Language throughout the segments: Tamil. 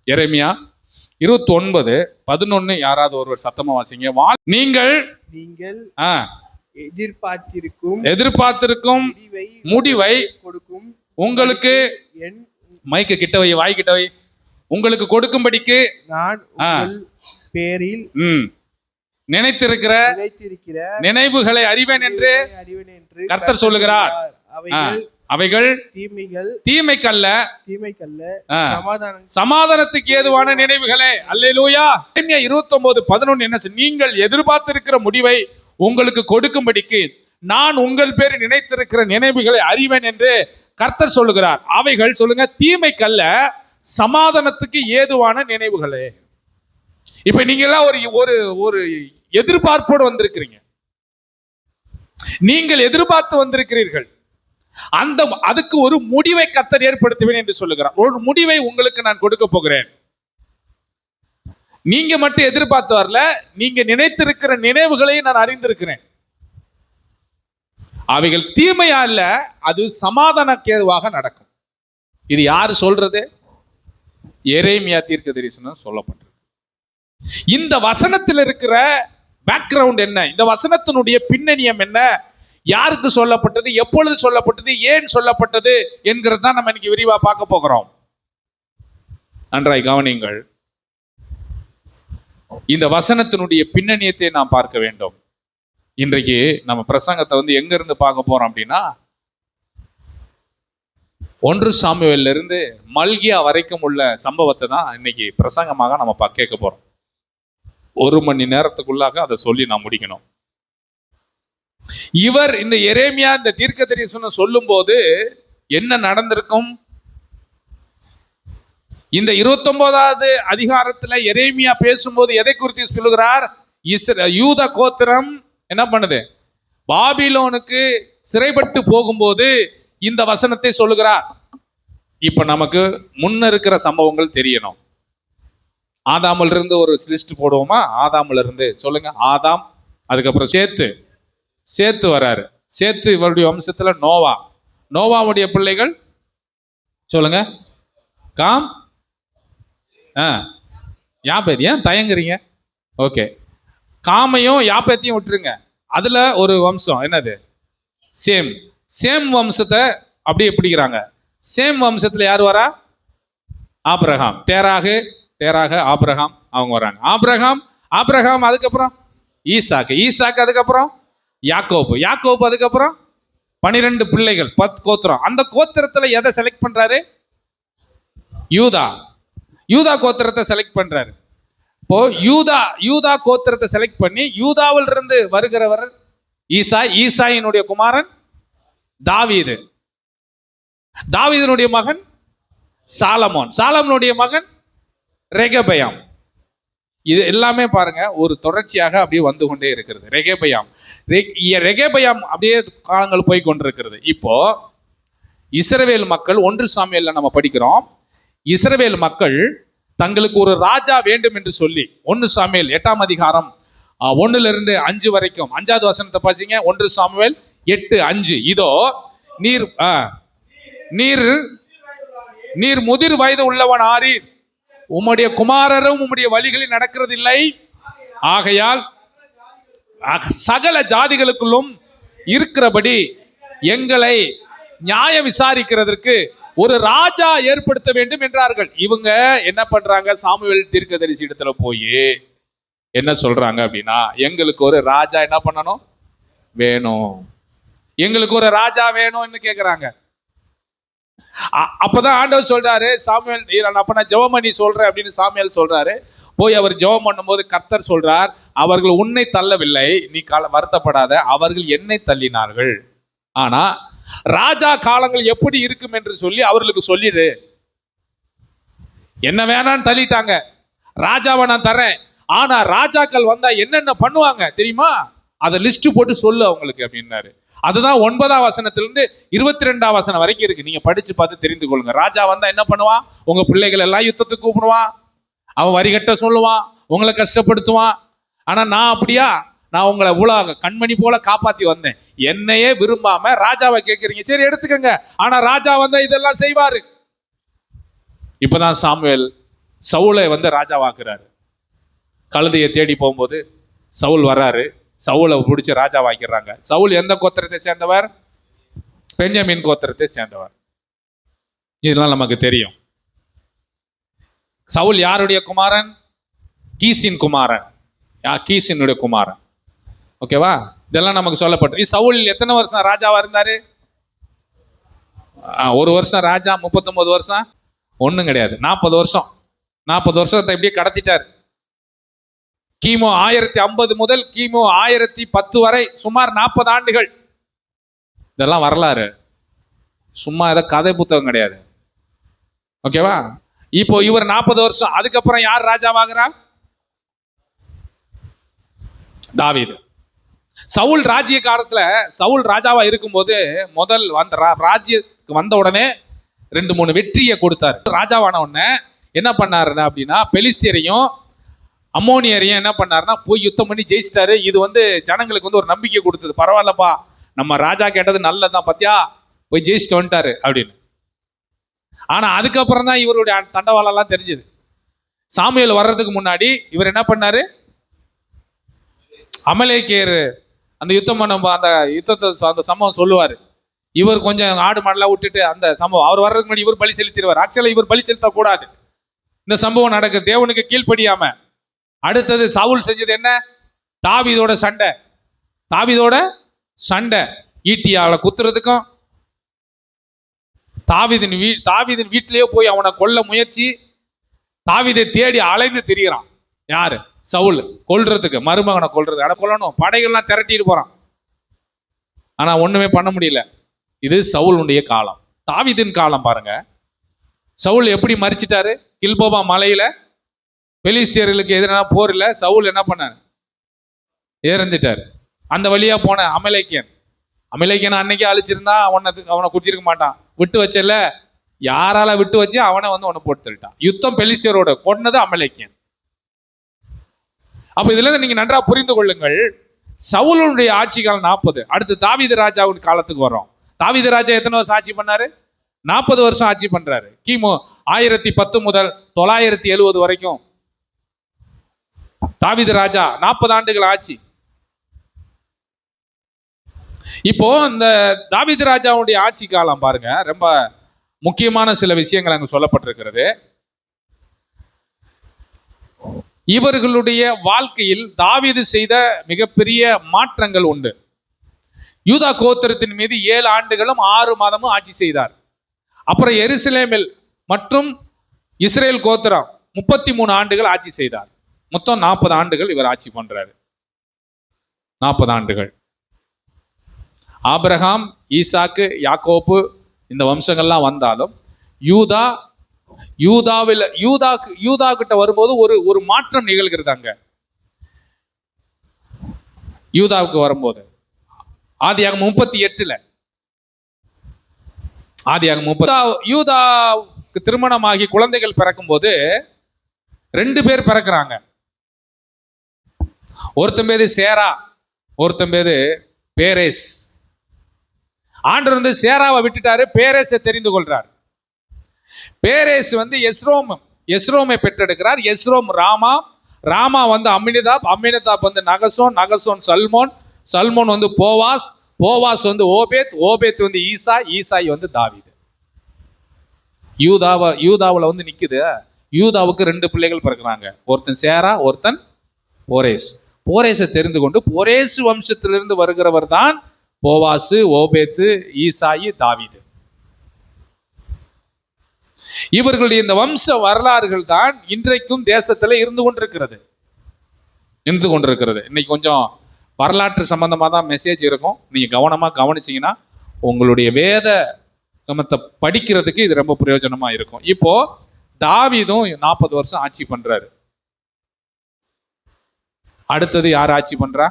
எரேமியா 29:11 யாராவது ஒருவர் சத்தமா வாசிங்க. நீங்கள் எதிர்பார்த்திருக்கும் முடிவை கொடுக்கும் உங்களுக்கு மைக்கு கிட்ட வை, வாய் கிட்ட வை, உங்களுக்கு கொடுக்கும்படிக்கு நான் பேரில் நினைத்திருக்கிற நினைவுகளை அறிவேன் என்று கர்த்தர் சொல்லுகிறார். அவைகள் தீமைக்கல்ல சமாதானத்துக்கு ஏதுவான நினைவுகளே. அல்லேலூயா. 29:11 என்ன? நீங்கள் எதிர்பார்த்திருக்கிற முடிவை உங்களுக்கு கொடுக்கும்படிக்கு நான் உங்கள் பேர் நினைத்திருக்கிற நினைவுகளை அறிவேன் என்று கர்த்தர் சொல்லுகிறார். அவைகள் சொல்லுங்க, தீமைக்கல்ல சமாதானத்துக்கு ஏதுவான நினைவுகளே. இப்ப நீங்க எல்லாம் ஒரு எதிர்பார்ப்போடு வந்திருக்கிறீங்க. நீங்கள் எதிர்பார்த்து வந்திருக்கிறீர்கள். அதுக்கு ஒரு முடிவை கர்த்தர் ஏற்படுத்துவேன் என்று சொல்லுகிறார். ஒரு முடிவை உங்களுக்கு நான் கொடுக்க போகிறேன். நீங்க மட்டும் எதிர்பார்த்து வரல, நீங்க நினைத்திருக்கிற நினைவுகளை நான் அறிந்திருக்கிறேன். அவைகள் தீமையா இல்ல, அது சமாதானக்கேதுவாக நடக்கும். இது யாரு சொல்றது? எரேமியா தீர்க்கதரிசனம் சொல்லப்பட்டது. இந்த வசனத்தில் இருக்கிற பேக்ரவுண்ட் என்ன? இந்த வசனத்தினுடைய பின்னணியம் என்ன? யாருக்கு சொல்லப்பட்டது, எப்பொழுது சொல்லப்பட்டது, ஏன் சொல்லப்பட்டது என்கிறது தான் நம்ம இன்னைக்கு விரிவா பார்க்க போகிறோம். நன்றாய் கவனியுங்கள். இந்த வசனத்தினுடைய பின்னணியத்தை நாம் பார்க்க வேண்டும். இன்றைக்கு நம்ம பிரசங்கத்தை எங்க இருந்து பார்க்க போறோம் அப்படின்னா, 1 சாமுவேல்ல இருந்து மல்கியா வரைக்கும் உள்ள சம்பவத்தை தான் இன்னைக்கு பிரசங்கமாக நம்ம கேட்க போறோம். 1 மணி நேரத்துக்குள்ளாக அதை சொல்லி நான் முடிக்கணும். இவர் இந்த எரேமியா இந்த தீர்க்கதரிசனம் சொல்லும் போது என்ன நடந்திருக்கும்? இந்த 29வது அதிகாரத்துல எரேமியா பேசும்போது எதை குறித்து சொல்லுகிறார்? யூதா கோத்திரம் என்ன பண்ணுது? பாபிலோனுக்கு சிறைப்பட்டு போகும்போது இந்த வசனத்தை சொல்லுகிறார். இப்ப நமக்கு முன்ன இருக்கிற சம்பவங்கள் தெரியணும். ஆதாமில் இருந்து ஒரு லிஸ்ட் போடுவோமா? ஆதாமில் இருந்து சொல்லுங்க. ஆதாம், அதுக்கப்புறம் சேத்து வராரு. சேத்து இவருடைய வம்சத்துல நோவாவுடைய பிள்ளைகள் சொல்லுங்க. காம், யாப்பேத். ஏன் தயங்குறீங்க? ஓகே, காமையும் யாப்பேத்தையும் விட்டுருங்க. அதுல ஒரு வம்சம் என்னது? சேம் வம்சத்தை அப்படியே பிடிக்கிறாங்க. சேம் வம்சத்துல யார் வரா? ஆபிரகாம். தேராக ஆபிரகாம் அவங்க வராங்க. ஆபிரகாம் அதுக்கப்புறம் ஈசாக்கு அதுக்கப்புறம் யாக்கோபு அதுக்கப்புறம் 12 பிள்ளைகள், 10 கோத்திரம். அந்த கோத்திரத்துல எதை செலக்ட் பண்றாரு? யூதா கோத்திரத்தை செலக்ட் பண்றாரு. இப்போ யூதா கோத்திரத்தை செலக்ட் பண்ணி யூதாவில் இருந்து வருகிறவர் ஈசாயினுடைய குமாரன் தாவீதுனுடைய மகன் சாலமோனுடைய மகன் ரெகபயாம். இது எல்லாமே பாருங்க ஒரு தொடர்ச்சியாக அப்படியே வந்து கொண்டே இருக்கிறது. ரெகபயாம் அப்படியே காலங்கள் போய் கொண்டிருக்கிறது. இப்போ இஸ்ரவேல் மக்கள் 1 சாமுவேல்ல நம்ம படிக்கிறோம். இஸ்ரவேல் மக்கள் தங்களுக்கு ஒரு ராஜா வேண்டும் என்று சொல்லி 1 சாமுவேல் 8ஆம் அதிகாரம் 1 - 5 வரைக்கும் 5வது வசனத்தை பாத்தீங்க. 1 சாமுவேல் 8:5. இதோ நீர் முதிர் வயது உள்ளவன் ஆரீர், உம்முடைய குமாரரும் உம்முடைய வழிகளில் நடக்கிறதில்லை. ஆகையால் சகல ஜாதிகளுக்குள்ளும் இருக்கிறபடி எங்களை நியாய விசாரிக்கிறதற்கு ஒரு ராஜா ஏற்படுத்த வேண்டும் என்றார்கள். இவங்க என்ன பண்றாங்க? சாமுவேல் தீர்க்கதரிசி இடத்துல போய் என்ன சொல்றாங்க அப்படின்னா, எங்களுக்கு ஒரு ராஜா என்ன பண்ணணும் வேணும், எங்களுக்கு ஒரு ராஜா வேணும்னு கேக்குறாங்க. அப்பதான் ஆண்டவர் சொல்றாரு, சாமுவேல் அப்ப நான் ஜெபம் பண்ணி சொல்றேன் அப்படின்னு சாமுவேல் சொல்றாரு. போய் அவர் ஜெபம் பண்ணும் போது கர்த்தர் சொல்றார், அவர்கள் உன்னை தள்ளவில்லை, நீ வருத்தப்படாத, அவர்கள் என்னை தள்ளினார்கள். ஆனா ராஜா காலங்கள் எப்படி இருக்கும் என்று சொல்லி அவர்களுக்கு சொல்லிடு. என்ன வேணான்னு தள்ளிட்டாங்க, ராஜாவை நான் தரேன். ஆனா ராஜாக்கள் வந்தா என்னென்ன பண்ணுவாங்க தெரியுமா? அதை லிஸ்ட் போட்டு சொல்லு அவங்களுக்கு அப்படின்னாரு. அதுதான் 9ஆம் வசனத்திலிருந்து 22ஆம் வசனம் வரைக்கும் இருக்கு. நீங்க படிச்சு பார்த்து தெரிந்து கொள்ளுங்க. ராஜா வந்தா என்ன பண்ணுவான்? உங்க பிள்ளைகள் எல்லாம் யுத்தத்துக்கு கூப்பிடுவான், அவன் வரி கட்ட சொல்லுவான், உங்களை கஷ்டப்படுத்துவான். ஆனா நான் அப்படியா? நான் உங்களை இவ்வளவு கண்மணி போல காப்பாத்தி வந்தேன். என்னையே விரும்பாம ராஜாவை கேட்கறீங்க, சரி எடுத்துக்கங்க. ஆனா ராஜா வந்தா இதெல்லாம் செய்வாரு. இப்பதான் சாமுவேல் சவுலை வந்து ராஜாவாக்குறாரு. கழுதையை தேடி போகும்போது சவுல் வர்றாரு, சவுலை பிடிச்சி ராஜாவாக்கிறாங்க. சவுல் எந்த கோத்திரத்தை சேர்ந்தவர்? பென்யமீன் கோத்திரத்தை சேர்ந்தவர். இதெல்லாம் நமக்கு தெரியும். சவுல் யாருடைய குமாரன்? கீசின் குமாரன். கீசினுடைய குமாரன். ஓகேவா? இதெல்லாம் நமக்கு சொல்லப்பட்டு. சவுல் எத்தனை வருஷம் ராஜாவா இருந்தாரு? 1 வருஷம் ராஜா, 39 வருஷம் ஒண்ணும் கிடையாது, 40 வருஷம். 40 வருஷத்தை எப்படியே கடத்திட்டார். கிமு 1050 முதல் கிமு 1010 வரை சுமார் 40 ஆண்டுகள். இதெல்லாம் வரலாறு, சும்மா ஏதோ கதை புத்தகம் கிடையாது. ஓகேவா? இப்போ இவர் 40 வருஷம். அதுக்கப்புறம் யார் ராஜாவாகிறா? தாவீது. சவுல் ராஜ்ய காலத்துல சவுல் ராஜாவா இருக்கும்போது முதல் ராஜ்யத்துக்கு வந்த உடனே 2-3 வெற்றியை கொடுத்தாரு. ராஜாவான உடனே என்ன பண்ணாருன்னா அப்படின்னா, பெலிஸ்தியரையும் அம்மோனியரையும் என்ன பண்ணாருன்னா போய் யுத்தம் பண்ணி ஜெயிச்சிட்டாரு. இது வந்து ஜனங்களுக்கு வந்து ஒரு நம்பிக்கை கொடுத்தது. பரவாயில்லப்பா, நம்ம ராஜா கேட்டது நல்லதுதான், பத்தியா போய் ஜெயிச்சுட்டு வந்துட்டாரு அப்படின்னு. ஆனா அதுக்கப்புறம் தான் இவருடைய தண்டவாளம் எல்லாம் தெரிஞ்சது. சாமுவேல் வர்றதுக்கு முன்னாடி இவர் என்ன பண்ணாரு? அமலேக்கியர் அந்த யுத்தம் பண்ண அந்த யுத்தத்தை அந்த சம்பவம் சொல்லுவாரு. இவர் கொஞ்சம் ஆடு மாடெல்லாம் விட்டுட்டு அந்த சம்பவம், அவர் வர்றதுக்கு முன்னாடி இவர் பலி செலுத்திடுவார். ஆக்சுவலா இவர் பலி செலுத்தக்கூடாது. இந்த சம்பவம் நடக்கு, தேவனுக்கு கீழ்ப்படியாம. அடுத்தது சவுல் செஞ்சது என்ன? தாவீதோட சண்டை. ஈட்டியால குத்துறதுக்கும், தாவீதின் வீட்டிலேயே போய் அவனை கொல்ல முயற்சி, தாவீதை தேடி அலைந்து திரிகிறான். யாரு? சவுல். கொல்றதுக்கு, மருமகனை கொல்றது. அட கொல்லணும், படைகள்லாம் திரட்டிட்டு போறான். ஆனா ஒண்ணுமே பண்ண முடியல. இது சவுலுடைய காலம். தாவீதின் காலம் பாருங்க. சவுல் எப்படி மறிச்சிட்டாரு? கில்போபா மலையில பெலிஸ்தியர்களுக்கு எதிரான போர்ல சவுல் என்ன பண்ணாரு? இறந்துட்டாரு. அந்த வழியா போன அமலேக்கியன் அன்னைக்கே அழிச்சிருந்தா அவனை குடிச்சிருக்க மாட்டான். விட்டு வச்சல, யாரால விட்டு வச்சு அவனை வந்து உன்னை போட்டு தள்ளிட்டான். யுத்தம் பெலிஸ்தியரோட, கொன்னது அமலேக்கியன். அப்ப இதுல இருந்து நீங்க நன்றா புரிந்து கொள்ளுங்கள். சவுலுடைய ஆட்சி காலம் 40. அடுத்து தாவீது ராஜாவின் காலத்துக்கு வரோம். தாவீது ராஜா எத்தனை வருஷம் ஆட்சி பண்ணாரு? 40 வருஷம் ஆட்சி பண்றாரு. கிமு 1010 முதல் 970 வரைக்கும் தாவீது ராஜா 40 ஆண்டுகள் ஆட்சி. இப்போ இந்த தாவீது ராஜாவுடைய ஆட்சி காலம் பாருங்க, ரொம்ப முக்கியமான சில விஷயங்கள் அங்கு சொல்லப்பட்டிருக்கிறது. இவர்களுடைய வாழ்க்கையில் தாவீது செய்த மிகப்பெரிய மாற்றங்கள் உண்டு. யூதா கோத்திரத்தின் மீது 7 ஆண்டுகளும் 6 மாதமும் ஆட்சி செய்தார். அப்புறம் எருசலேமில் மற்றும் இஸ்ரேல் கோத்திரம் 33 ஆண்டுகள் ஆட்சி செய்தார். மொத்தம் 40 ஆண்டுகள் இவர் ஆட்சி பண்றாரு. 40 ஆண்டுகள். ஆபிரகாம், ஈசாக்கு, யாக்கோபு இந்த வம்சங்கள்லாம் வந்தாலும் யூதா கிட்ட வரும்போது ஒரு மாற்றம் நிகழ்கிறது. அங்க யூதாவுக்கு வரும்போது ஆதியாகமம் 38 யூதாவுக்கு திருமணமாகி குழந்தைகள் பிறக்கும் போது 2 பேர் பிறக்கிறாங்க. ஒருத்தன் பேரு சேரா, ஒருத்தன் பேரு பேரேஸ். ஆண்டவர் வந்து சேராவை விட்டுட்டாரு, பேரேஸை தெரிந்து கொள்றார். பேரேஸ் வந்து எஸ்ரோமை பெற்றெடுக்கிறார். எஸ்ரோம் ராமா வந்து அம்மினதாப் வந்து நகசோன் சல்மோன் வந்து போவாஸ் வந்து ஓபேத் வந்து ஈசாய் வந்து தாவீது. யூதாவில் வந்து நிக்குது. யூதாவுக்கு 2 பிள்ளைகள் பிறக்கிறாங்க. ஒருத்தன் சேரா, ஒருத்தன் போரேஸை தெரிந்து கொண்டு போரேசு வம்சத்திலிருந்து வருகிறவர் தான் போவாசு, ஓபேத்து, ஈசாயி, தாவீது. இவர்களுடைய இந்த வம்ச வரலாறுகள் தான் இன்றைக்கும் தேசத்துல இருந்து கொண்டிருக்கிறது. இன்னைக்கு கொஞ்சம் வரலாற்று சம்பந்தமா தான் மெசேஜ் இருக்கும். நீங்க கவனமா கவனிச்சீங்கன்னா உங்களுடைய வேத கமத்தை படிக்கிறதுக்கு இது ரொம்ப பிரயோஜனமா இருக்கும். இப்போ தாவீதும் 40 வருஷம் ஆட்சி பண்றாரு. அடுத்தது யார் ஆட்சி பண்றா?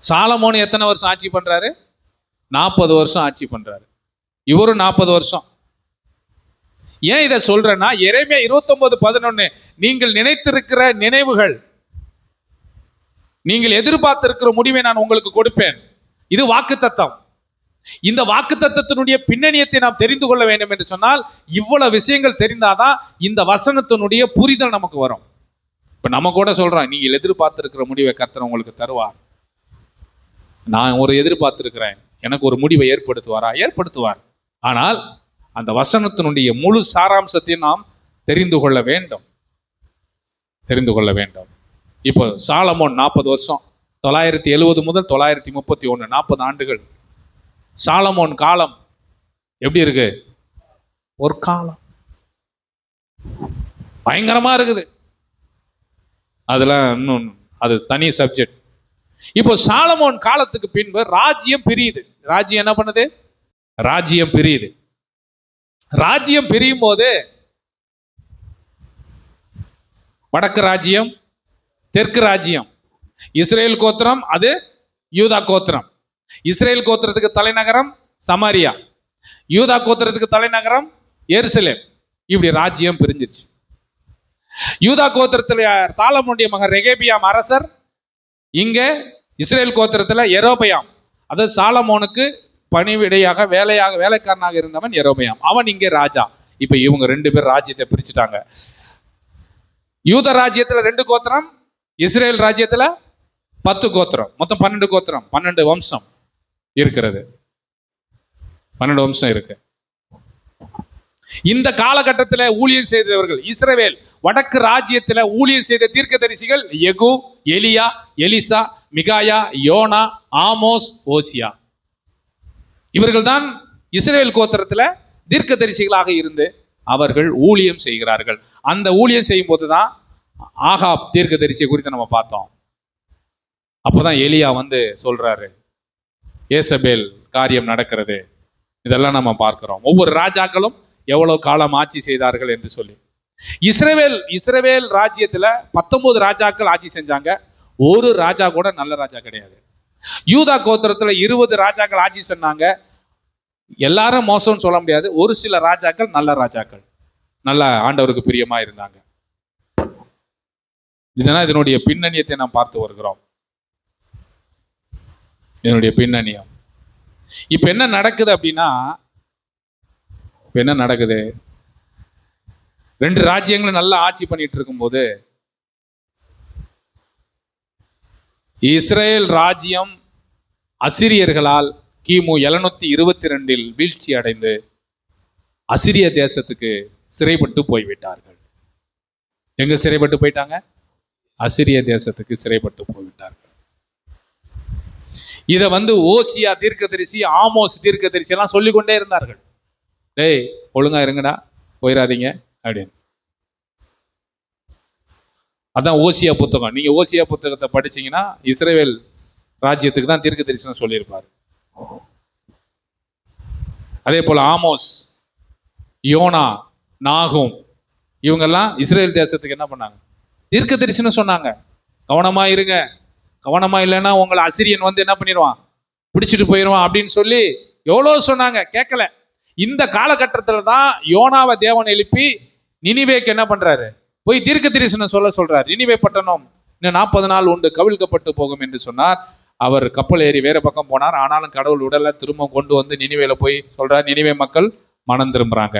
சாலமோன் எத்தனை வருஷம் ஆட்சி பண்றாரு? 40 வருஷம் ஆட்சி பண்றாரு. இவரும் 40 வருஷம். ஏன் இதை சொல்றேன்னா, எரேமியா 29:11 நீங்கள் நினைத்திருக்கிற நினைவுகள், நீங்கள் எதிர்பார்த்திருக்கிற முடிவை நான் உங்களுக்கு கொடுப்பேன். இது வாக்குத்தத்தம். இந்த வாக்குத்தத்தத்தினுடைய பின்னணியத்தை நாம் தெரிந்து கொள்ள வேண்டும் என்று சொன்னால் இவ்வளவு விஷயங்கள் தெரிந்தாதான் இந்த வசனத்தினுடைய புரிதல் நமக்கு வரும். இப்ப நம்ம கூட சொல்றோம், நீங்கள் எதிர்பார்த்திருக்கிற முடிவை கர்த்தர் உங்களுக்கு தருவார். நான் ஒரு எதிர்பார்த்திருக்கிறேன், எனக்கு ஒரு முடிவை ஏற்படுத்துவாரா? ஏற்படுத்துவார். ஆனால் அந்த வசனத்தினுடைய முழு சாராம்சத்தையும் நாம் தெரிந்து கொள்ள வேண்டும். இப்போ சாலமோன் 40 வருஷம், 970 முதல் 931, 40 ஆண்டுகள். சாலமோன் காலம் எப்படி இருக்கு? ஒரு காலம் பயங்கரமா இருக்குது. அதெல்லாம் இன்னும் அது தனி சப்ஜெக்ட். இப்போ சாலமோன் காலத்துக்கு பின்பு ராஜ்யம் பிரியுது. ராஜ்யம் என்ன பண்ணுது? ராஜ்யம் பிரியுது. ராஜ்யம் பிரியும் போது வடக்கு ராஜ்யம், தெற்கு ராஜ்யம். இஸ்ரேல் கோத்திரம், அது யூதா கோத்திரம். இஸ்ரேல் கோத்திரத்துக்கு தலைநகரம் சமாரியா, யூதா கோத்திரத்துக்கு தலைநகரம் எருசலேம். இப்படி ராஜ்யம் பிரிஞ்சிருச்சு. யூதா கோத்திரத்தில் சாலமோனுடைய மகன் ரெகேபியாம் அரசர். இங்க இஸ்ரேல் கோத்திரத்தில் எரோபயாம், அது சாலமோனுக்கு பணிவிடையாக வேலைக்காரனாக இருந்தவன் எரோபயாம். அவன் இங்கே ராஜா. இப்ப இவங்க 2 பேர் ராஜ்யத்தை பிரிச்சுட்டாங்க. யூத ராஜ்யத்துல 2 கோத்திரம், இஸ்ரேல் ராஜ்யத்துல 10 கோத்திரம், மொத்தம் 12 கோத்திரம், 12 வம்சம் இருக்கிறது. 12 வம்சம் இருக்கு. இந்த காலகட்டத்தில் ஊழியம் செய்தவர்கள் இஸ்ரவேல் வடக்கு ராஜ்யத்தில் ஊழியம் செய்த தீர்க்கதரிசிகள் யெகூ, எலியா, எலிசா, மிகாயா, யோனா, ஆமோஸ், ஓசியா. இவர்கள் தான் இஸ்ரவேல் கோத்திரத்தில் தீர்க்கதரிசிகளாக இருந்து அவர்கள் ஊழியம் செய்கிறார்கள். அந்த ஊழியம் செய்யும் போதுதான் ஆகாப் தீர்க்கதரிசியை குறித்து நம்ம பார்த்தோம். அப்போதான் எலியா வந்து சொல்றாரு, ஏசபேல் காரியம் நடக்கிறது. இதெல்லாம் நம்ம பார்க்கிறோம். ஒவ்வொரு ராஜாக்களும் எவ்வளவு காலம் ஆட்சி செய்தார்கள் என்று சொல்லி. இஸ்ரவேல் ராஜ்யத்துல 19 ராஜாக்கள் ஆட்சி செஞ்சாங்க. ஒரு ராஜா கூட நல்ல ராஜா கிடையாது. யூதா கோத்திரத்துல 20 ராஜாக்கள் ஆட்சி சொன்னாங்க. எல்லாரும் மோசம்னு சொல்ல முடியாது. ஒரு சில ராஜாக்கள் நல்ல ராஜாக்கள், நல்ல ஆண்டவருக்கு பிரியமா இருந்தாங்க. இதனால் இதனுடைய பின்னணியத்தை நாம் பார்த்து வருகிறோம். இதனுடைய பின்னணியம் இப்ப என்ன நடக்குது அப்படின்னா, என்ன நடக்குது? 2 ராஜ்யங்களும் நல்லா ஆட்சி பண்ணிட்டு இருக்கும்போது இஸ்ரேல் ராஜ்யம் அசிரியர்களால் கிமு 722 வீழ்ச்சி அடைந்து அசிரிய தேசத்துக்கு சிறைப்பட்டு போய்விட்டார்கள். எங்க சிறைப்பட்டு போயிட்டாங்க? அசிரிய தேசத்துக்கு சிறைப்பட்டு போய்விட்டார்கள். இத வந்து ஓசியா தீர்க்கதரிசி, ஆமோஸ் தீர்க்கதரிசி எல்லாம் சொல்லிக்கொண்டே இருந்தார்கள். டேய், ஒழுங்கா இருங்கடா, போயிடாதீங்க அப்படின்னு. அதான் ஓசியா புத்தகம். நீங்க ஓசியா புத்தகத்தை படிச்சீங்கன்னா இஸ்ரவேல் ராஜ்யத்துக்கு தான் தீர்க்கதரிசனம் சொல்லியிருப்பாரு. அதே போல ஆமோஸ், யோனா, நாகும் இவங்கெல்லாம் இஸ்ரேல் தேசத்துக்கு என்ன பண்ணாங்க? தீர்க்கதரிசனம் சொன்னாங்க. கவனமா இருங்க, கவனமா இல்லைன்னா உங்களை அசிரியன் வந்து என்ன பண்ணிடுவான்? பிடிச்சிட்டு போயிடுவான் அப்படின்னு சொல்லி எவ்வளவு சொன்னாங்க. கேட்கல. இந்த காலகட்டத்துல தான் யோனாவை தேவன் எழுப்பி நினிவேக்கு என்ன பண்றாரு? போய் தீர்க்கதரிசனம் சொல்றாரு. நினிவே பட்டணம் இன்னும் 40 நாள் உண்டு, கவிழ்க்கப்பட்டு போகும் என்று சொன்னார். அவர் கப்பல் ஏறி வேற பக்கம் போனார். ஆனாலும் கடவுள் உடலை திரும்ப கொண்டு வந்து நினிவேல போய் சொல்றார். நினிவே மக்கள் மனம் திரும்புறாங்க.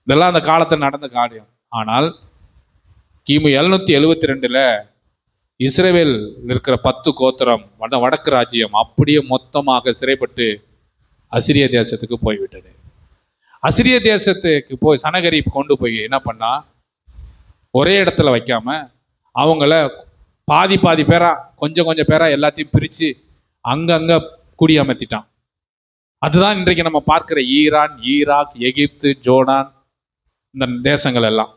இதெல்லாம் அந்த காலத்தில் நடந்த காரியம். ஆனால் கிமு 772ல இஸ்ரவேல் இருக்கிற 10 கோத்திரம், வடக்கு ராஜ்யம் அப்படியே மொத்தமாக சிறைப்பட்டு அசிரிய தேசத்துக்கு போய்விட்டது. அசிரிய தேசத்துக்கு போய் சனகரிப் கொண்டு போய் என்ன பண்ணா, ஒரே இடத்துல வைக்காம அவங்கள பாதி பேரா, கொஞ்சம் பேரா எல்லாத்தையும் பிரிச்சு அங்கங்க குடியமர்த்திட்டான். அதுதான் இன்றைக்கு நம்ம பார்க்கிற ஈரான், ஈராக், எகிப்து, ஜோர்டான், இந்த தேசங்கள் எல்லாம்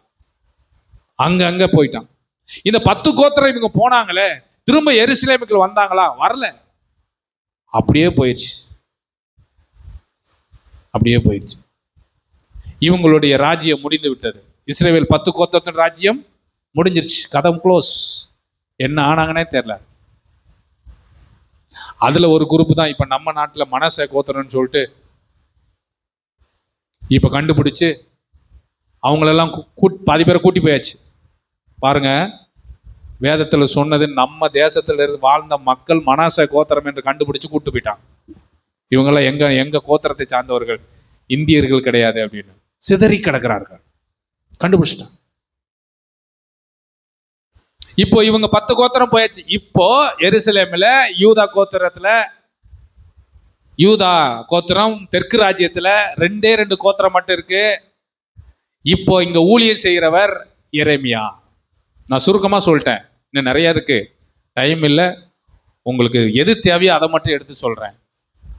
அங்கங்க போயிட்டான். இந்த 10 கோத்திரம் இவங்க போனாங்களே, திரும்ப எருசலேமுக்கு வந்தாங்களா? வரல. அப்படியே போயிடுச்சு. இவங்களுடைய ராஜ்யம் முடிந்து விட்டது. இஸ்ரவேல் 10 கோத்திரத்தின் ராஜ்யம் முடிஞ்சிருச்சு. கதம் க்ளோஸ். என்ன ஆனாங்கன்னே தெரியல. அதுல ஒரு குரூப் தான் இப்ப நம்ம நாட்டுல மனச கோத்திரம்னு சொல்லிட்டு இப்ப கண்டுபிடிச்சு அவங்களெல்லாம் பாதி பேரை கூட்டி போயாச்சு. பாருங்க, வேதத்துல சொன்னது நம்ம தேசத்துல இருந்து வாழ்ந்த மக்கள் மனாச கோத்திரம் என்று கண்டுபிடிச்சு கூட்டு போயிட்டான். இவங்கெல்லாம் எங்க கோத்திரத்தை சார்ந்தவர்கள், இந்தியர்கள் கிடையாது அப்படின்னு சிதறி கிடக்கிறார்கள். கண்டுபிடிச்சிட்டான். இப்போ இவங்க 10 கோத்திரம் போயாச்சு. இப்போ எருசலேமில் யூதா கோத்திரத்துல, யூதா கோத்திரம் தெற்கு ராஜ்யத்துல 2 கோத்திரம் மட்டும் இருக்கு. இப்போ இங்க ஊழியம் செய்கிறவர் எரேமியா. நான் சுருக்கமா சொல்லிட்டேன், இன்னும் நிறைய இருக்கு, டைம் இல்லை. உங்களுக்கு எது தேவையோ அதை மட்டும் எடுத்து சொல்றேன்.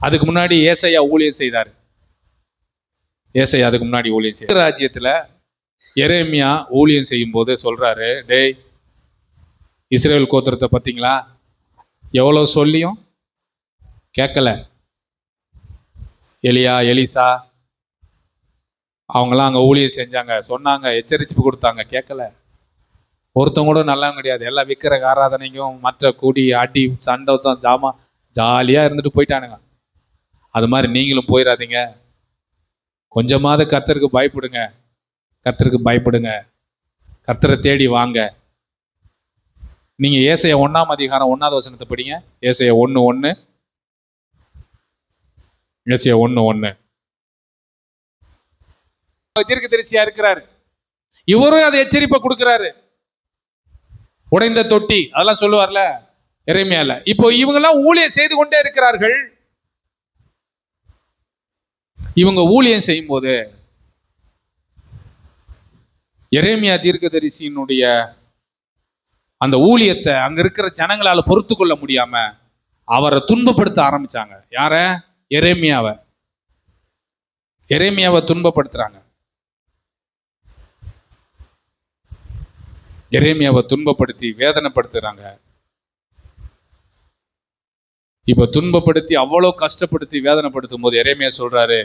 அதுக்கு முன்னாடி ஏசையா ஊழியம் செய்தார். ஏசையா அதுக்கு முன்னாடி ஊழியம் செய்தார். ராஜ்யத்துல எரேமியா ஊழியம் செய்யும் போது சொல்றாரு, டேய் இஸ்ரேல் கோத்திரத்தை பார்த்தீங்களா, எவ்வளவு சொல்லியும் கேட்கல. எலியா, எலிசா அவங்களாம் அங்கே ஊழியம் செஞ்சாங்க, சொன்னாங்க, எச்சரிப்பு கொடுத்தாங்க, கேட்கல. ஒருத்தவங்க கூட நல்லா கிடையாது. எல்லாம் விற்கிற ஆராதனைக்கும் மற்ற கூடி அடி சண்டை ஜாமா ஜாலியாக இருந்துட்டு போயிட்டானுங்க. அது மாதிரி நீங்களும் போயிடாதீங்க. கொஞ்சமாவது கர்த்தருக்கு பயப்படுங்க, கர்த்தருக்கு பயப்படுங்க, கர்த்தரை தேடி வாங்க. நீங்க ஏசாயா 1ஆம் அதிகாரம் 1வது வசனத்தை படிங்க. ஏசாயா 1:1. ஏசாயா 1:1. தீர்க்கதரிசியா இருக்கிறாரு, இவரும் அதை எச்சரிப்பை கொடுக்கிறாரு. உடைந்த தொட்டி அதெல்லாம் சொல்லுவார்ல எரேமியால. இப்போ இவங்கெல்லாம் ஊழியம் செய்து கொண்டே இருக்கிறார்கள். இவங்க ஊழியம் செய்யும் போது எரேமியா தீர்க்கதரிசியினுடைய அந்த ஊழியத்தை அங்க இருக்கிற ஜனங்களால பொறுத்து கொள்ள முடியாம அவரை துன்பப்படுத்த ஆரம்பிச்சாங்க. யார? எரேமியாவை. எரேமியாவை துன்பப்படுத்துறாங்க. எரேமியாவை துன்பப்படுத்தி வேதனைப்படுத்துறாங்க. இப்ப துன்பப்படுத்தி அவ்வளோ கஷ்டப்படுத்தி வேதனைப்படுத்தும் போது எரேமியா சொல்றாரு,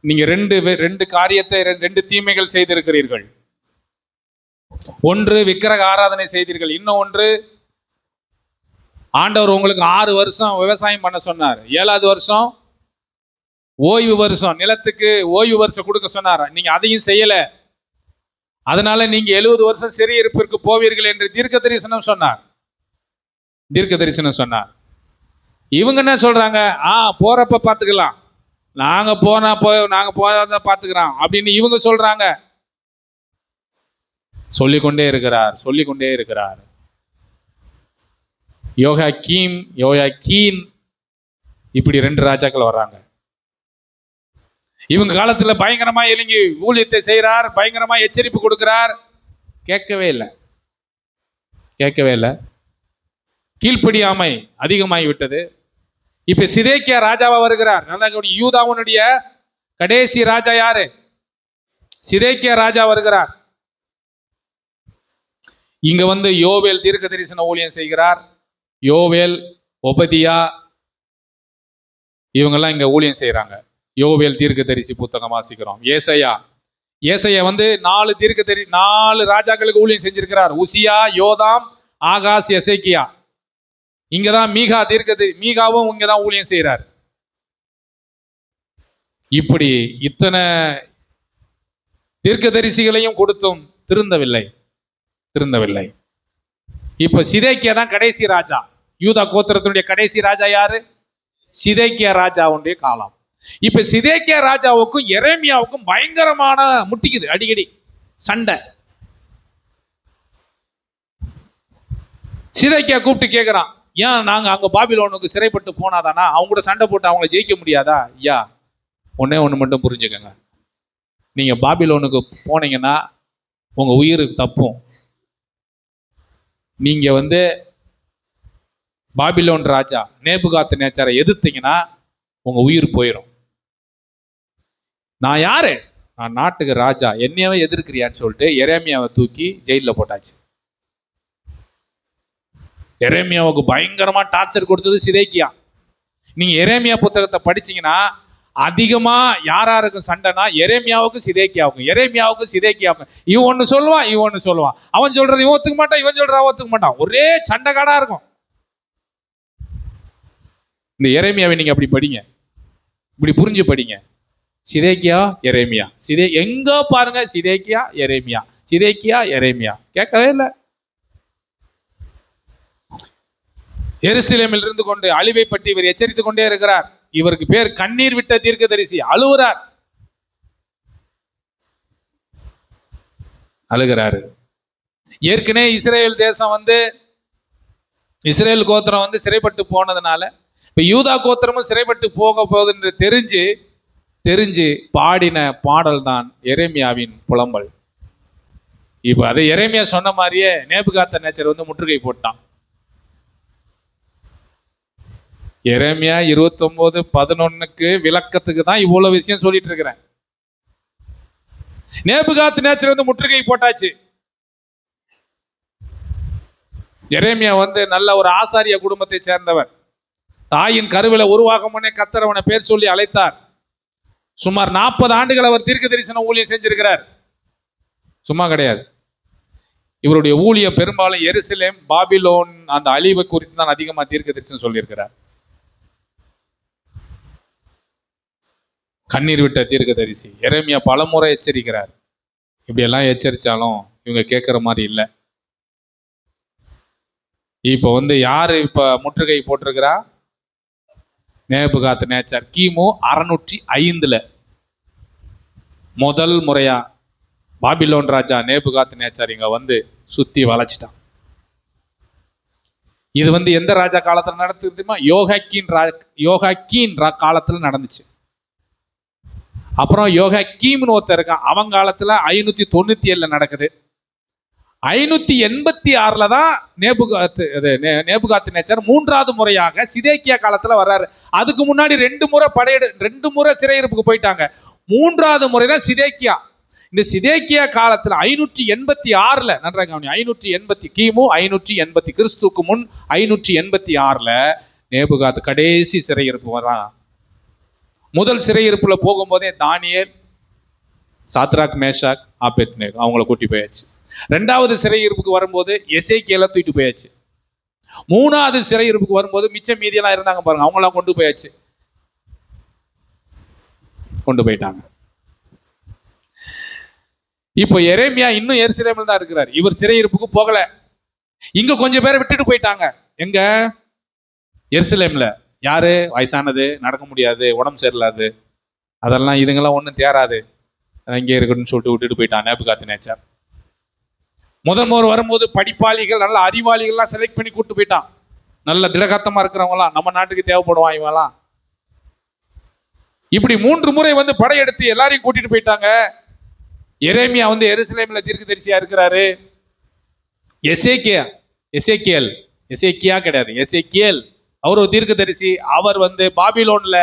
நீங்க ரெண்டு காரியத்தை, 2 தீமைகள் செய்திருக்கிறீர்கள். ஒன்று விக்கிரக ஆராதனை செய்தீர்கள், இன்னொன்று ஆண்டவர் உங்களுக்கு 6 வருஷம் விவசாயம் பண்ண சொன்னார். 7வது வருஷம் ஓய்வு வருஷம், நிலத்துக்கு ஓய்வு வருஷம் கொடுக்க சொன்னார். நீங்க அதையும் செய்யல. அதனால நீங்க 70 வருஷம் சிறையிருப்பிற்கு போவீர்கள் என்று தீர்க்க தரிசனம் சொன்னார். தீர்க்க தரிசனம் சொன்னார். இவங்க என்ன சொல்றாங்க, போறப்ப பாத்துக்கலாம், நாங்க போனா பாத்துக்கிறோம் அப்படின்னு இவங்க சொல்றாங்க. சொல்லிக்கொண்டே இருக்கிறார். யோயாக்கீன் இப்படி 2 ராஜாக்கள் வர்றாங்க. இவங்க காலத்துல பயங்கரமா இறங்கி ஊழியத்தை செய்கிறார், பயங்கரமா எச்சரிப்பு கொடுக்கிறார். கேட்கவே இல்லை. கீழ்ப்படியாமை அதிகமாகி விட்டது. இப்ப சிதேக்கியா ராஜாவா வருகிறார். நல்லா யூதாவுடைய கடைசி ராஜா யாரு? சிதேக்கியா ராஜா வருகிறார். இங்க யோவேல் தீர்க்க தரிசன ஊழியம் செய்கிறார். யோவேல், ஒபதியா இவங்கெல்லாம் இங்க ஊழியம் செய்யறாங்க. யோவேல் தீர்க்க தரிசி புத்தகம் வாசிக்கிறோம். ஏசையா 4 ராஜாக்களுக்கு ஊழியம் செஞ்சிருக்கிறார். உசியா, யோதாம், ஆகாஸ், எசேக்கியா. இங்கதான் மீகாவும் இங்கதான் ஊழியம் செய்யறார். இப்படி இத்தனை தீர்க்க தரிசிகளையும் கொடுத்தும் திருந்தவில்லை. இப்ப சிதேக்கியா தான் கடைசி ராஜா. யூதா கோத்திரத்தினுடைய கடைசி ராஜா யாரு? சிதேக்கியா ராஜாவுடைய காலம். இப்ப சிதேக்கியா ராஜாவுக்கும் எரேமியாவுக்கும் பயங்கரமான முட்டிக்குது, அடிக்கடி சண்டை. சிதேக்கியா கூப்பிட்டு கேட்கிறான், ஏன் நாங்க அங்க பாபிலோனுக்கு சிறைப்பட்டு போனாதானா அவங்க கூட சண்டை போட்டு அவங்கள ஜெயிக்க முடியாதா? ஐயா, ஒண்ணு மட்டும் புரிஞ்சுக்கங்க, நீங்க பாபிலோனுக்கு போனீங்கன்னா உங்க உயிருக்கு தப்பும். நீங்க பாபிலோன் ராஜா நேபுகாத் நேச்சாரை எதிர்த்தீங்கன்னா உங்க உயிர் போயிடும். நான் யாரு? நான் நாட்டுக்கு ராஜா, என்னையவே எதிர்க்கிறியான்னு சொல்லிட்டு எரேமியாவை தூக்கி ஜெயில போட்டாச்சு. எரேமியாவுக்கு பயங்கரமா டார்ச்சர் கொடுத்தது சிதேக்கியா. நீங்க எரேமியா புத்தகத்தை படிச்சீங்கன்னா அதிகமா யாராருக்கும் சண்டைனா எரேமியாவுக்கும் சிதேக்கியாவுக்கும். இவன் ஒண்ணு சொல்லுவான், அவன் சொல்றது இவன் ஒத்துக்க மாட்டான், இவன் சொல்ற ஒத்துக்க மாட்டான். ஒரே சண்டைக்காடா இருக்கும். இந்த எரேமியாவை நீங்க அப்படி படிங்க, இப்படி புரிஞ்சு படிங்க. சிதேக்கியா, எரேமியா, எங்க பாருங்க, சிதேக்கியா எரேமியா, கேட்கவே இல்லை. எருசலேமில் இருந்து கொண்டு அழிவை பற்றி இவர் எச்சரித்துக் கொண்டே இருக்கிறார். இவருக்கு பேர் கண்ணீர் விட்ட தீர்க்கதரிசி. அழுகிறார், அழுகிறாரு. ஏற்கனவே இஸ்ரேல் தேசம் இஸ்ரேல் கோத்திரம் சிறைப்பட்டு போனதுனால இப்ப யூதா கோத்திரமும் சிறைப்பட்டு போக போகுது என்று தெரிஞ்சு பாடின பாடல் தான் எரேமியாவின் புலம்பல். இப்ப அதை எரேமியா சொன்ன மாதிரியே நேபுகாத்நேச்சர் முற்றுகை போட்டான். எரேமியா 29:11 விளக்கத்துக்கு தான் இவ்வளவு விஷயம் சொல்லிட்டு இருக்கிறேன். நேபுகாத்நேச்சர் முற்றுகை போட்டாச்சு. எரேமியா நல்ல ஒரு ஆசாரிய குடும்பத்தை சேர்ந்தவர். தாயின் கருவில உருவாகும் முன்னே கர்த்தர் அவனை பேர் சொல்லி அழைத்தார். சுமார் 40 ஆண்டுகள் அவர் தீர்க்க தரிசன ஊழியம் செஞ்சிருக்கிறார். சும்மா கிடையாது. இவருடைய ஊழியம் பெரும்பாலும் எருசலேம், பாபிலோன் அந்த அழிவை குறித்து தான் அதிகமா தீர்க்க தரிசனம் சொல்லியிருக்கிறார். கண்ணீர் விட்ட தீர்க்க தரிசி எரேமியா பலமுறை எச்சரிக்கிறார். இப்படி எல்லாம் எச்சரிச்சாலும் இவங்க கேட்கிற மாதிரி இல்லை. இப்ப யாரு இப்ப முற்றுகை போட்டிருக்கிறா? நேபுகாத்நேச்சர். கிமு 605 முதல் முறையா பாபிலோன் ராஜா நேபுகாத்நேச்சர் இங்க சுத்தி வளைச்சிட்டான். இது எந்த ராஜா காலத்துல நடத்துமா? யோகாக்கீன் காலத்துல நடந்துச்சு. அப்புறம் யோகாக்கீம்னு ஒருத்தர் இருக்கான், அவன் காலத்துல 597 நடக்குது. 586 தான் நேபுகாத்நேச்சர் 3வது முறையாக சிதேக்கியா காலத்துல வர்றாரு. அதுக்கு முன்னாடி 2 முறை சிறையிருப்புக்கு போயிட்டாங்க. 3வது முறை தான் சிதேக்கியா. இந்த சிதேக்கியா காலத்துல 586 நன்றாக கவனி, 580 கிமு 580 கிறிஸ்துக்கு முன் 586 நேபுகாத் கடைசி சிறையிருப்பு வரான். முதல் சிறையிருப்புல போகும்போதே தானியேல், சாத்ராக், மேஷாக், ஆபேத்நேகோ அவங்கள கூட்டி போயாச்சு. 2வது சிறையிருப்புக்கு வரும்போது எசேக்கியேலை தூக்கிட்டு போயாச்சு. 3வது சிறையிருப்புக்கு வரும்போது மிச்ச மீதியெல்லாம் இருந்தாங்க பாருங்க, அவங்களாம் கொண்டு போயிட்டாங்க. இப்போ எரேமியா இன்னும் எருசலேமில் தான் இருக்கிறார். இவர் சிறையிருப்புக்கு போகல. இங்க கொஞ்சம் பேரை விட்டுட்டு போயிட்டாங்க. எங்க? எருசலேம்ல. யாரு? வயசானது, நடக்க முடியாது, உடம்பு சரியில்லாது, அதெல்லாம் இதுங்கெல்லாம் ஒன்றும் தேராது, இங்கே இருக்கணும்னு சொல்லிட்டு விட்டுட்டு போயிட்டான் நேபுகாத்நேச்சர். முதல் வரும்போது படிப்பாளிகள், நல்ல அறிவாளிகள்லாம் செலக்ட் பண்ணி கூப்பிட்டு போயிட்டான். நல்ல திடகாத்தமா இருக்கிறவங்களாம், நம்ம நாட்டுக்கு தேவைப்படுவான் இவங்கெல்லாம். இப்படி 3 முறை படையெடுத்து எல்லாரையும் கூட்டிட்டு போயிட்டாங்க. எரேமியா எருசலேம்ல தீர்க்கதரிசியா இருக்கிறாரு. எசேக்கியா கிடையாது, எசேக்கியேல் அவர் ஒரு தீர்க்கதரிசி. அவர் பாபிலோன்ல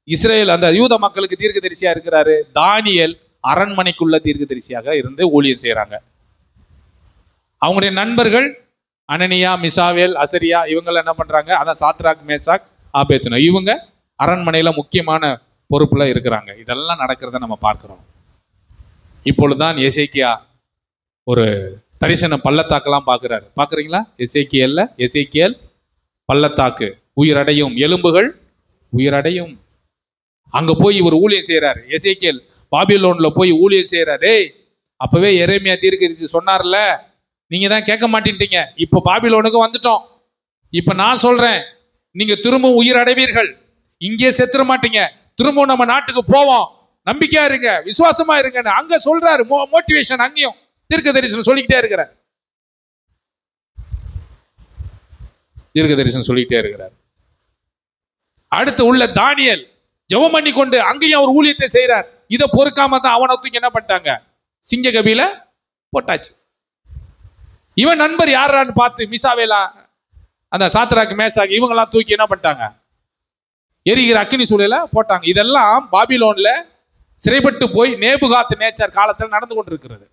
இஸ்ரேல் அந்த யூத மக்களுக்கு தீர்க்கதரிசியா இருக்கிறாரு. தானியேல் அரண்மனைக்குள்ள தீர்க்கதரிசியாக இருந்து ஊழியம் செய்யறாங்க. அவங்களுடைய நண்பர்கள் அனனியா, மிசாவேல், அசரியா இவங்க என்ன பண்றாங்க? அதான் சாத்ராக், மேசாக், ஆபேத்நேகோ இவங்க அரண்மனையில முக்கியமான பொறுப்புல இருக்கிறாங்க. இதெல்லாம் நடக்கிறத நம்ம பார்க்கிறோம். இப்பொழுதுதான் எசேக்கியா ஒரு தரிசன பள்ளத்தாக்கெல்லாம் பார்க்கிறாரு. பார்க்குறீங்களா? எசேக்கியேல் பள்ளத்தாக்கு, உயிரடையும் எலும்புகள் உயிரடையும். அங்க போய் இவர் ஊழியம் செய்யறாரு. எசேக்கியேல் பாபிலோன்ல போய் ஊழியம் செய்யறாரு. அப்பவே எரேமியா தீர்க்கதரிசி சொன்னார்ல, நீங்க தான் கேட்க மாட்டேன்ட்டீங்க, இப்ப பாபிலோனுக்கு வந்துட்டோம், இப்ப நான் சொல்றேன், நீங்க திரும்ப உயிர் அடைவீர்கள், இங்கே செத்துற மாட்டீங்க, திரும்ப நம்ம நாட்டுக்கு போவோம், நம்பிக்கையா இருங்க, விசுவாசமா இருங்க. அங்க சொல்றாரு மோட்டிவேஷன். அங்கேயும் தீர்க்க தரிசனம் சொல்லிக்கிட்டே இருக்கிறார். அடுத்து உள்ள தானியேல் ஜெபம் பண்ணி கொண்டு அங்கேயும் அவர் ஊழியத்தை செய்யறார். இதை பொறுக்காம தான் அவனை தூக்கி என்ன பண்ணிட்டாங்க? சிங்க கபில போட்டாச்சு. இவன் நண்பர் யாரான்னு பார்த்து மிசாவேலா, அந்த சாத்ராக், மேஷாக் இவங்கெல்லாம் தூக்கி என்ன பண்ணிட்டாங்க? எரிகிற அக்கினி சூழல போட்டாங்க. இதெல்லாம் பாபிலோன்ல சிறைப்பட்டு போய் நேபுகாத்நேச்சர் காலத்தில் நடந்து கொண்டிருக்கிறது.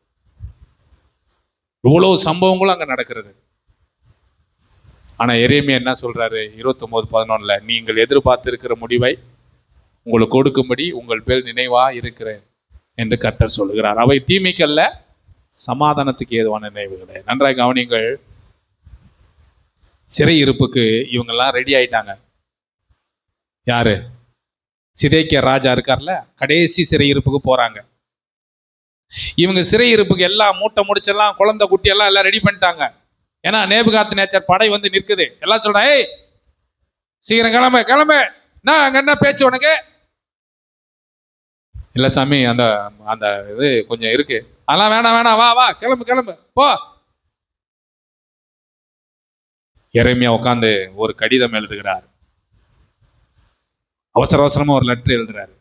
இவ்வளவு சம்பவங்களும் அங்க நடக்கிறது. ஆனா எரேமியா என்ன சொல்றாரு? 29:11 நீங்கள் எதிர்பார்த்து இருக்கிற முடிவை உங்களுக்கு கொடுக்கும்படி உங்கள் பேர் நினைவா இருக்கிறேன் என்று கர்த்தர் சொல்லுகிறார். அவை தீமைக்கல்ல, சமாதானத்துக்கு ஏதுவான நினைவுகளே. நன்றாக கவனிங்கள். சிறை இருப்புக்கு இவங்கெல்லாம் ரெடி ஆயிட்டாங்க. யாரு? சிதேக்கியா ராஜா இருக்கார்ல, கடைசி சிறையிருப்புக்கு போறாங்க. இவங்க சிறையிருப்புக்கு எல்லாம் மூட்டை முடிச்செல்லாம், குழந்தை குட்டி எல்லாம் ரெடி பண்ணிட்டாங்க. ஏன்னா நேபுகாத் நேச்சர் படை வந்து நிற்குது. எல்லாம் சொல்றேன், ஏய் சீக்கிரம் கிளம்பு கிளம்பு, நான் அங்க என்ன பேச்சு உனக்கு? இல்ல சாமி, அந்த அந்த இது கொஞ்சம் இருக்கு, அதெல்லாம் வேணாம் வேணாம், வா வா கிளம்பு கிளம்பு போ. எரேமியா உட்காந்து ஒரு கடிதம் எழுதுகிறார். அவசர அவசரமா ஒரு லெட்டர் எழுதுறாரு.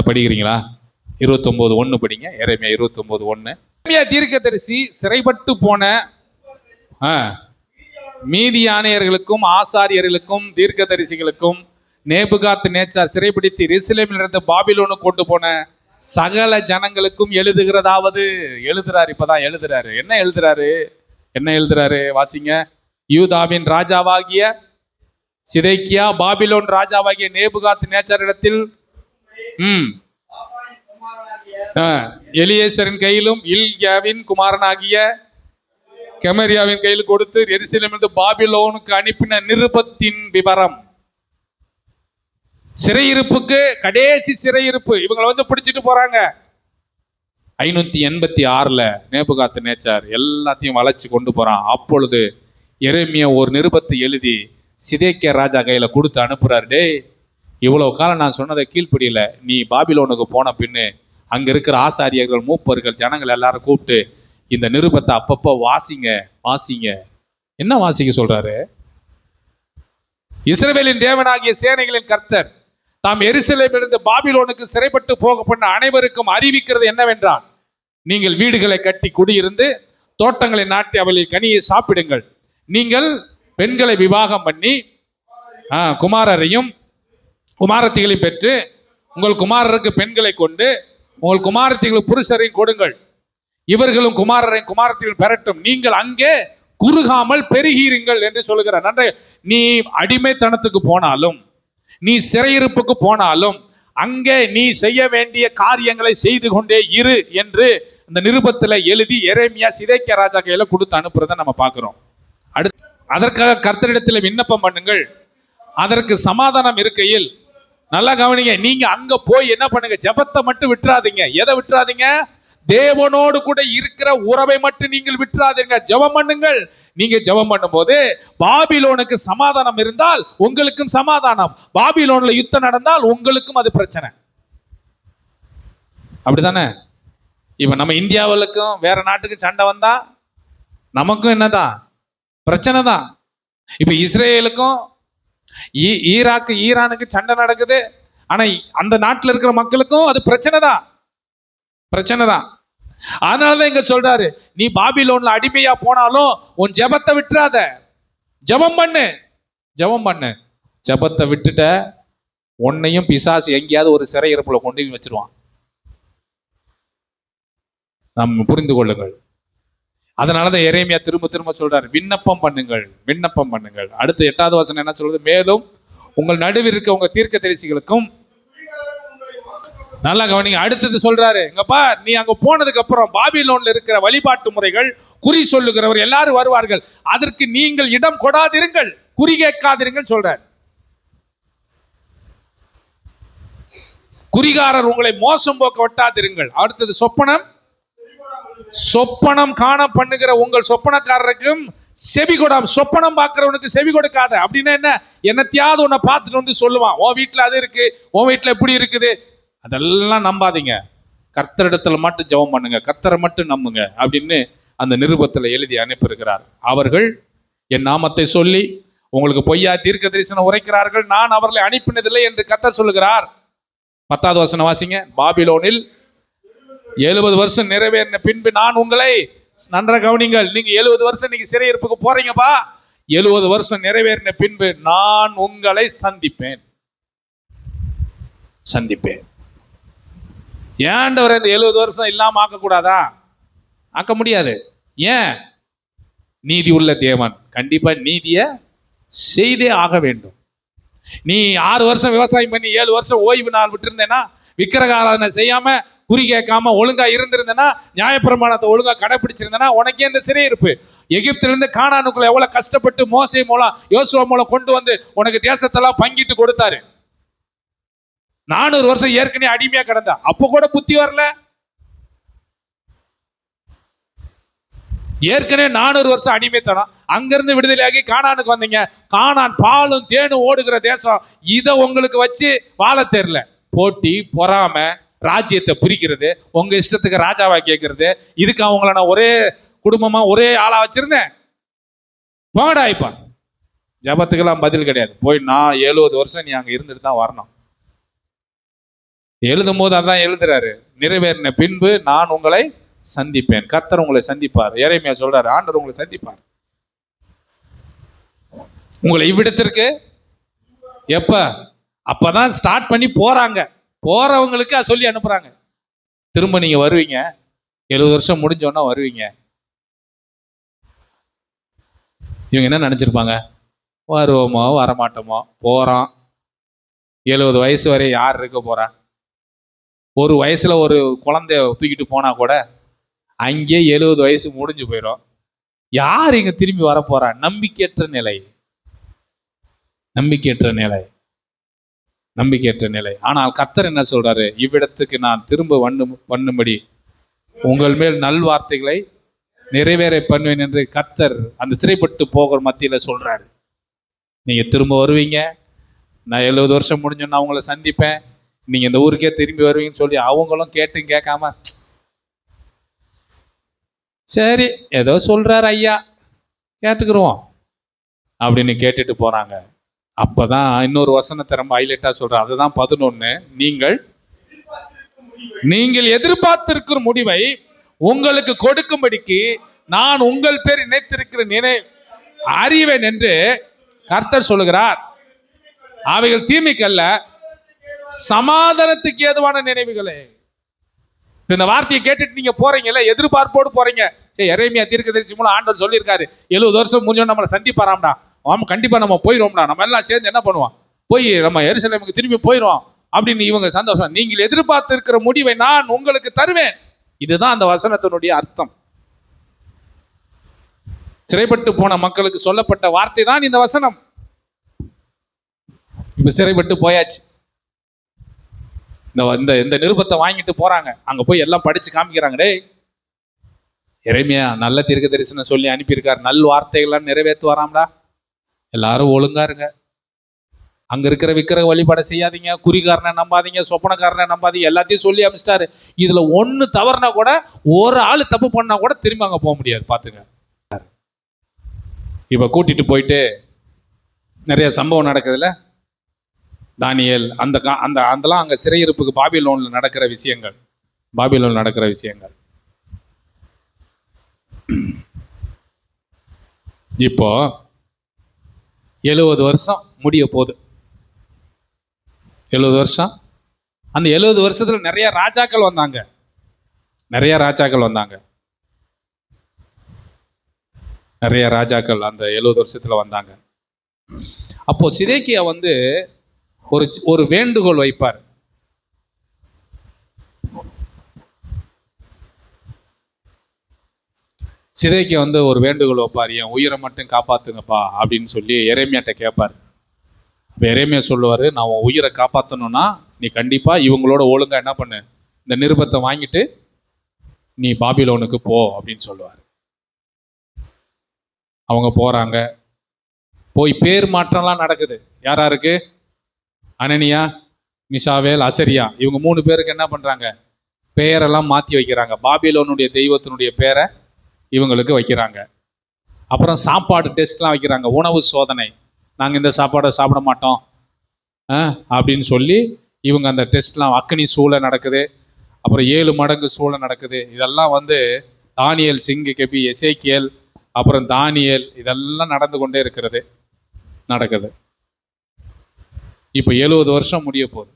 படிக்கிறீங்களா? 29:1 படிங்க. எரேமியா 29:1. எரேமியா தீர்க்கதரிசி சிறைப்பட்டு போன மீதியானியர்களுக்கும் ஆசாரியர்களுக்கும் தீர்க்கதரிசிகளுக்கும் நேபுகாத் நேச்சார் சிறைப்பிடித்து எருசலேமில் இருந்து பாபிலோனு கொண்டு போன சகல ஜனங்களுக்கும் எழுதுகிறதாவது எழுதுறாரு. இப்பதான் எழுதுறாரு. என்ன எழுதுறாரு வாசிங்க. யூதாவின் ராஜாவாகிய சிதேக்கியா பாபிலோன் ராஜாவாகிய நேபுகாத் நேச்சாரிடத்தில் எலியேசரின் கையிலும் இல்யாவின் குமாரனாகிய கெமரியாவின் கையில் கொடுத்து எருசலேமிலிருந்து பாபிலோனுக்கு அனுப்பின நிருபத்தின் விவரம். சிறையிருப்புக்கு கடைசி சிறையிருப்பு இவங்களை வந்து பிடிச்சிட்டு போறாங்க. 586 நேபுகாத் நேச்சார் எல்லாத்தையும் வளைச்சு கொண்டு போறான். அப்பொழுது எரேமியா ஒரு நிருபத்தை எழுதி சிதேக்கியா ராஜா கையில கொடுத்து அனுப்புறாரு. டேய், இவ்வளவு காலம் நான் சொன்னதை கீழ்ப்படியில, நீ பாபிலோனுக்கு போன பின்னு அங்க இருக்கிற ஆசாரியர்கள் மூப்பர்கள் ஜனங்கள் எல்லாரும் கூப்பிட்டு இந்த நிருபத்தை அப்பப்போ வாசிங்க. என்ன வாசிக்க சொல்றாரு? இஸ்ரவேலின் தேவனாகிய சேனைகளின் கர்த்தர் தாம் எருசலேமிலிருந்து பாபிலோனுக்கு சிறைப்பட்டு போக பண்ண அனைவருக்கும் அறிவிக்கிறது என்னவென்றால், நீங்கள் வீடுகளை கட்டி குடியிருந்து தோட்டங்களை நாட்டி அவளில் கனியை சாப்பிடுங்கள். நீங்கள் பெண்களை விவாகம் பண்ணி குமாரரையும் குமாரத்திகளையும் பெற்று உங்கள் குமாரருக்கு பெண்களை கொண்டு உங்கள் குமாரத்திகளுக்கு புருஷரையும் கொடுங்கள். இவர்களும் குமாரரையும் குமாரத்திகள் பெறட்டும். நீங்கள் அங்கே குறுகாமல் பெருகிறீர்கள் என்று சொல்லுகிறார். நன்றி. நீ அடிமைத்தனத்துக்கு போனாலும், நீ சிறையிருப்புக்கு போனாலும், அங்கே நீ செய்ய வேண்டிய காரியங்களை செய்து கொண்டே இரு என்று இந்த நிருபத்தில் எழுதி எரேமியா சிதேக்கியா ராஜா கையில கொடுத்து அனுப்புறதை நம்ம பார்க்கிறோம். அடுத்து அதற்காக கர்த்தரிடத்தில் விண்ணப்பம் பண்ணுங்கள், அதற்கு சமாதானம் இருக்கையில். நல்லா கவனிங்க. நீங்க அங்க போய் என்ன பண்ணுங்க? ஜெபத்தை மட்டும் விட்டுறாதீங்க. எதை விட்டுறாதீங்க? தேவனோடு கூட இருக்கிற உறவை மட்டும் நீங்கள் விட்டுறாதீங்க. ஜெபம் பண்ணுங்கள். நீங்க ஜெபம் பண்ணும்போது பாபிலோனுக்கு சமாதானம் இருந்தால் உங்களுக்கும் சமாதானம், பாபிலோன்ல யுத்தம் நடந்தால் உங்களுக்கும் அது பிரச்சனை. அப்படித்தானே? இப்ப நம்ம இந்தியாவுக்கும் வேற நாட்டுக்கு சண்டை வந்தா நமக்கும் என்னதான் பிரச்சனை தான். இப்ப இஸ்ரேலுக்கும் ஈராக்கு ஈரானுக்கு சண்டை நடக்குது. ஆனா அந்த நாட்டில் இருக்கிற மக்களுக்கும் அது பிரச்சனை தான். அதனாலதான் இங்க சொல்றாரு, நீ பாபிலோன்ல அடிமையா போனாலும் உன் ஜெபத்தை விட்டுறாத. ஜெபம் பண்ணு. ஜெபத்தை விட்டுட்ட உன்னையும் பிசாசு எங்கேயாவது ஒரு சிறையிருப்புல கொண்டு வச்சிருவான். நாம் புரிந்து கொள்ளுங்கள். அதனாலதான் எரேமியா திரும்ப சொல்றாரு, விண்ணப்பம் பண்ணுங்கள். அடுத்து 8வது வசனம் என்ன சொல்றது? மேலும் உங்கள் நடுவில் இருக்க உங்க தீர்க்கதரிசிகளுக்கும். நல்லா கவனிங்க. அடுத்தது சொல்றாரு, இங்கப்பா நீ அங்க போனதுக்கு அப்புறம் பாபிலோன்ல இருக்கிற வழிபாட்டு முறைகள், குறி சொல்லுகிறவர் எல்லாரும் வருவார்கள், அதற்கு நீங்கள் இடம் கொடாதிருங்கள், குறி கேட்காதிருங்கள் சொல்றார். குறிகாரர் உங்களை மோசம் போக்க விட்டாதிருங்கள். அடுத்தது சொப்பனம் காண பண்ணுகிற உங்கள் சொப்பனக்காரருக்கும் செவி கொடாம. சொப்பனம் பார்க்கிறவனுக்கு செவி கொடுக்காத. அப்படின்னா என்ன? என்னத்தையாவது உன்னை பார்த்துட்டு வந்து சொல்லுவான், உன் வீட்டுல அது இருக்கு, உன் வீட்டுல எப்படி இருக்குது, அதெல்லாம் நம்பாதீங்க. கர்த்தரிடத்துல மட்டும் ஜெபம் பண்ணுங்க, கர்த்தரை மட்டும் நம்புங்க அப்படின்னு அந்த நிருபத்துல எழுதி அனுப்பியிருக்கிறார். அவர்கள் என் நாமத்தை சொல்லி உங்களுக்கு பொய்யா தீர்க்க தரிசனம் உரைக்கிறார்கள், நான் அவர்களை அனுப்பினதில்லை என்று கர்த்தர் சொல்லுகிறார். 10வது வசனம் வாசிங்க. பாபிலோனில் 70 வருஷம் நிறைவேறின பின்பு நான் உங்களை, நன்றா கவனிங்கள், நீங்க 70 வருஷம் நீங்க சிறையிருப்புக்கு போறீங்கப்பா, 70 வருஷம் நிறைவேறின பின்பு நான் உங்களை சந்திப்பேன். ஏண்டவர் இந்த 70 வருஷம் இல்லாம ஆக்க கூடாதா? ஆக்க முடியாது. ஏன்? நீதி உள்ள தேவன் கண்டிப்பா நீதிய செய்தே ஆக வேண்டும். நீ 6 வருஷம் விவசாயம் பண்ணி 7 வருஷம் ஓய்வு நாள் விட்டு இருந்தேன்னா, விக்கிரக ஆராதனை செய்யாம குறி கேட்காம ஒழுங்கா இருந்திருந்தேன்னா, நியாயப்பிரமாணத்தை ஒழுங்கா கடைபிடிச்சிருந்தேன்னா, உனக்கே இந்த சிறையிருப்பு. எகிப்திலிருந்து கானானுக்குள்ள எவ்வளவு கஷ்டப்பட்டு மோசே மூலம் யோசுவா மூலம் கொண்டு வந்து உனக்கு தேசத்தெல்லாம் பங்கிட்டு கொடுத்தாரு. 400 வருஷம் ஏற்கனவே அடிமையா கிடந்தா, அப்ப கூட புத்தி வரல. ஏற்கனவே 400 வருஷம் அடிமைத்தனம், அங்கிருந்து விடுதலையாகி கானானுக்கு வந்தீங்க. கானான் பாலும் தேனும் ஓடுகிற தேசம். இதை உங்களுக்கு வச்சு வாழ தெரியல. போட்டி, பொறாம, ராஜ்யத்தை பிரிக்கிறது, உங்க இஷ்டத்துக்கு ராஜாவா கேட்கறது. இதுக்கு அவங்கள நான் ஒரே குடும்பமா ஒரே ஆளா வச்சிருந்தேன். போங்கடா இப்ப. ஜபத்துக்கெல்லாம் பதில் கிடையாது. போய் நான் 70 வருஷம் நீ அங்க இருந்துட்டு தான் வரணும். எழுதும் போது அதான் எழுதுறாரு, நிறைவேறின பின்பு நான் உங்களை சந்திப்பேன். கர்த்தர் உங்களை சந்திப்பார். எரேமியா சொல்றாரு, ஆண்டவர் உங்களை சந்திப்பார். உங்களை இவ்விடத்திற்கு எப்ப? அப்பதான் ஸ்டார்ட் பண்ணி போறாங்க. போறவங்களுக்கு சொல்லி அனுப்புறாங்க, திரும்ப நீங்க வருவீங்க, 70 வருஷம் முடிஞ்சோன்னா வருவீங்க. இவங்க என்ன நினைச்சிருப்பாங்க? வருவோமோ வரமாட்டோமோ, போறோம். 70 வயசு வரை யார் இருக்க போறா? ஒரு வயசுல ஒரு குழந்தைய தூக்கிட்டு போனா கூட அங்கே 70 வயசு முடிஞ்சு போயிடும். யார் இங்க திரும்பி வர போறா? நம்பிக்கையற்ற நிலை, நம்பிக்கையற்ற நிலை, நம்பிக்கையற்ற நிலை. ஆனால் கர்த்தர் என்ன சொல்றாரு? இவ்விடத்துக்கு நான் திரும்ப பண்ணும்படி உங்கள் மேல் நல்வார்த்தைகளை நிறைவேற பண்ணுவேன் என்று கர்த்தர் அந்த சிறைப்பட்டு போகிற மத்தியில சொல்றாரு. நீங்க திரும்ப வருவீங்க, நான் 70 வருஷம் முடிஞ்சோன்னா அவங்கள சந்திப்பேன், நீங்க இந்த ஊருக்கே திரும்பி வருவீங்கன்னு சொல்லி அவங்களும் கேட்டும் கேட்காம, சரி ஏதோ சொல்றாரு ஐயா, கேட்டுக்கிறோம் அப்படின்னு கேட்டுட்டு போறாங்க. அப்பதான் இன்னொரு வசனத்தை ரொம்ப ஹைலைட்டா சொல்ற, அதுதான் 11. நீங்கள் எதிர்பார்த்திருக்கிற முடிவை உங்களுக்கு கொடுக்கும்படிக்கு நான் உங்கள் பேர் நினைத்திருக்கிற அறிவேன் என்று கர்த்தர் சொல்லுகிறார். அவைகள் தீமைக்கல்ல, சமாதானத்துக்கு ஏதுவான நினைவுகளே. இந்த வார்த்தையை கேட்டுட்டு நீங்க போறீங்கல்ல, எதிர்பார்ப்போடு போறீங்க. சரி, எரேமியா தீர்க்கதரிசி மூலம் ஆண்டவர் சொல்லியிருக்காரு, 70 வருஷம் முடிஞ்சோம் நம்மளை சந்திப்பாராம்டா. ஆமா, கண்டிப்பா நம்ம போயிடுவோம்டா, நம்ம எல்லாம் சேர்ந்து என்ன பண்ணுவோம், போய் நம்ம எருசலேமுக்கு திரும்பி போயிடுவோம் அப்படின்னு இவங்க சந்தோஷம். நீங்கள் எதிர்பார்த்து இருக்கிற முடிவை நான் உங்களுக்கு தருவேன். இதுதான் அந்த வசனத்தினுடைய அர்த்தம். சிறைப்பட்டு போன மக்களுக்கு சொல்லப்பட்ட வார்த்தை தான் இந்த வசனம். இப்ப சிறைப்பட்டு போயாச்சு, இந்த நிருபத்தை வாங்கிட்டு போறாங்க. அங்க போய் எல்லாம் படிச்சு காமிக்கிறாங்க. டேய், எரேமியா நல்ல தீர்க்க தரிசனம் சொல்லி அனுப்பியிருக்காரு, நல் வார்த்தைகள்லாம் நிறைவேற்று வராம்டா, எல்லாரும் ஒழுங்கா இருங்க, அங்க இருக்கிற விக்கிரக வழிபாடை செய்யாதீங்க, குறிகாரனை நம்பாதீங்க, சொப்பனக்காரனை நம்பாதீங்க, எல்லாத்தையும் சொல்லி அமைச்சிட்டாரு. இதுல ஒண்ணு தவறுனா கூட, ஒரு ஆள் தப்பு பண்ணா கூட திரும்ப அங்க போக முடியாது, பாத்துங்க. இப்ப கூட்டிட்டு போயிட்டு நிறைய சம்பவம் நடக்குதுல்ல, தானியேல் அதெல்லாம் அங்க சிறையிருப்புக்கு பாபிலோன்ல நடக்கிற விஷயங்கள், பாபிலோன்ல நடக்கிற விஷயங்கள். இப்போ 70 வருஷம் முடிய போகுது. 70 வருஷம். அந்த 70 வருஷத்துல நிறைய ராஜாக்கள் வந்தாங்க, நிறைய ராஜாக்கள் வந்தாங்க, நிறைய ராஜாக்கள் அந்த 70 வருஷத்துல வந்தாங்க. அப்போ சிதேக்கியா ஒரு வேண்டுகோள் வைப்பார். சிதேக்கியா ஒரு வேண்டுகோள் வைப்பார், என் உயிரை மட்டும் காப்பாத்துங்கப்பா அப்படின்னு சொல்லி எரேமியாட்ட கேட்பார். எரேமியா சொல்லுவாரு, நான் உன் உயிரை காப்பாற்றணும்னா நீ கண்டிப்பா இவங்களோட ஒழுங்கா என்ன பண்ணு, இந்த நிருபத்தை வாங்கிட்டு நீ பாபிலோனுக்கு போ அப்படின்னு சொல்லுவார். அவங்க போறாங்க. போய் பேர் மாற்றம்லாம் நடக்குது. யாராருக்கு? அனனியா, மிஷாவேல், அசரியா, இவங்க 3 பேருக்கு என்ன பண்றாங்க, பெயரெல்லாம் மாற்றி வைக்கிறாங்க. பாபிலோனுடைய தெய்வத்தினுடைய பேரை இவங்களுக்கு வைக்கிறாங்க. அப்புறம் சாப்பாடு டெஸ்ட்லாம் வைக்கிறாங்க, உணவு சோதனை. நாங்கள் இந்த சாப்பாடை சாப்பிட மாட்டோம் அப்படின்னு சொல்லி இவங்க அந்த டெஸ்ட்லாம், அக்னி சூளை நடக்குது, அப்புறம் 7 மடங்கு சூளை நடக்குது. இதெல்லாம் தானியேல், சிங்கு கெபி, எசேக்கியேல், அப்புறம் தானியேல், இதெல்லாம் நடந்து கொண்டே நடக்குது. இப்போ 70 வருஷம் முடிய போகுது.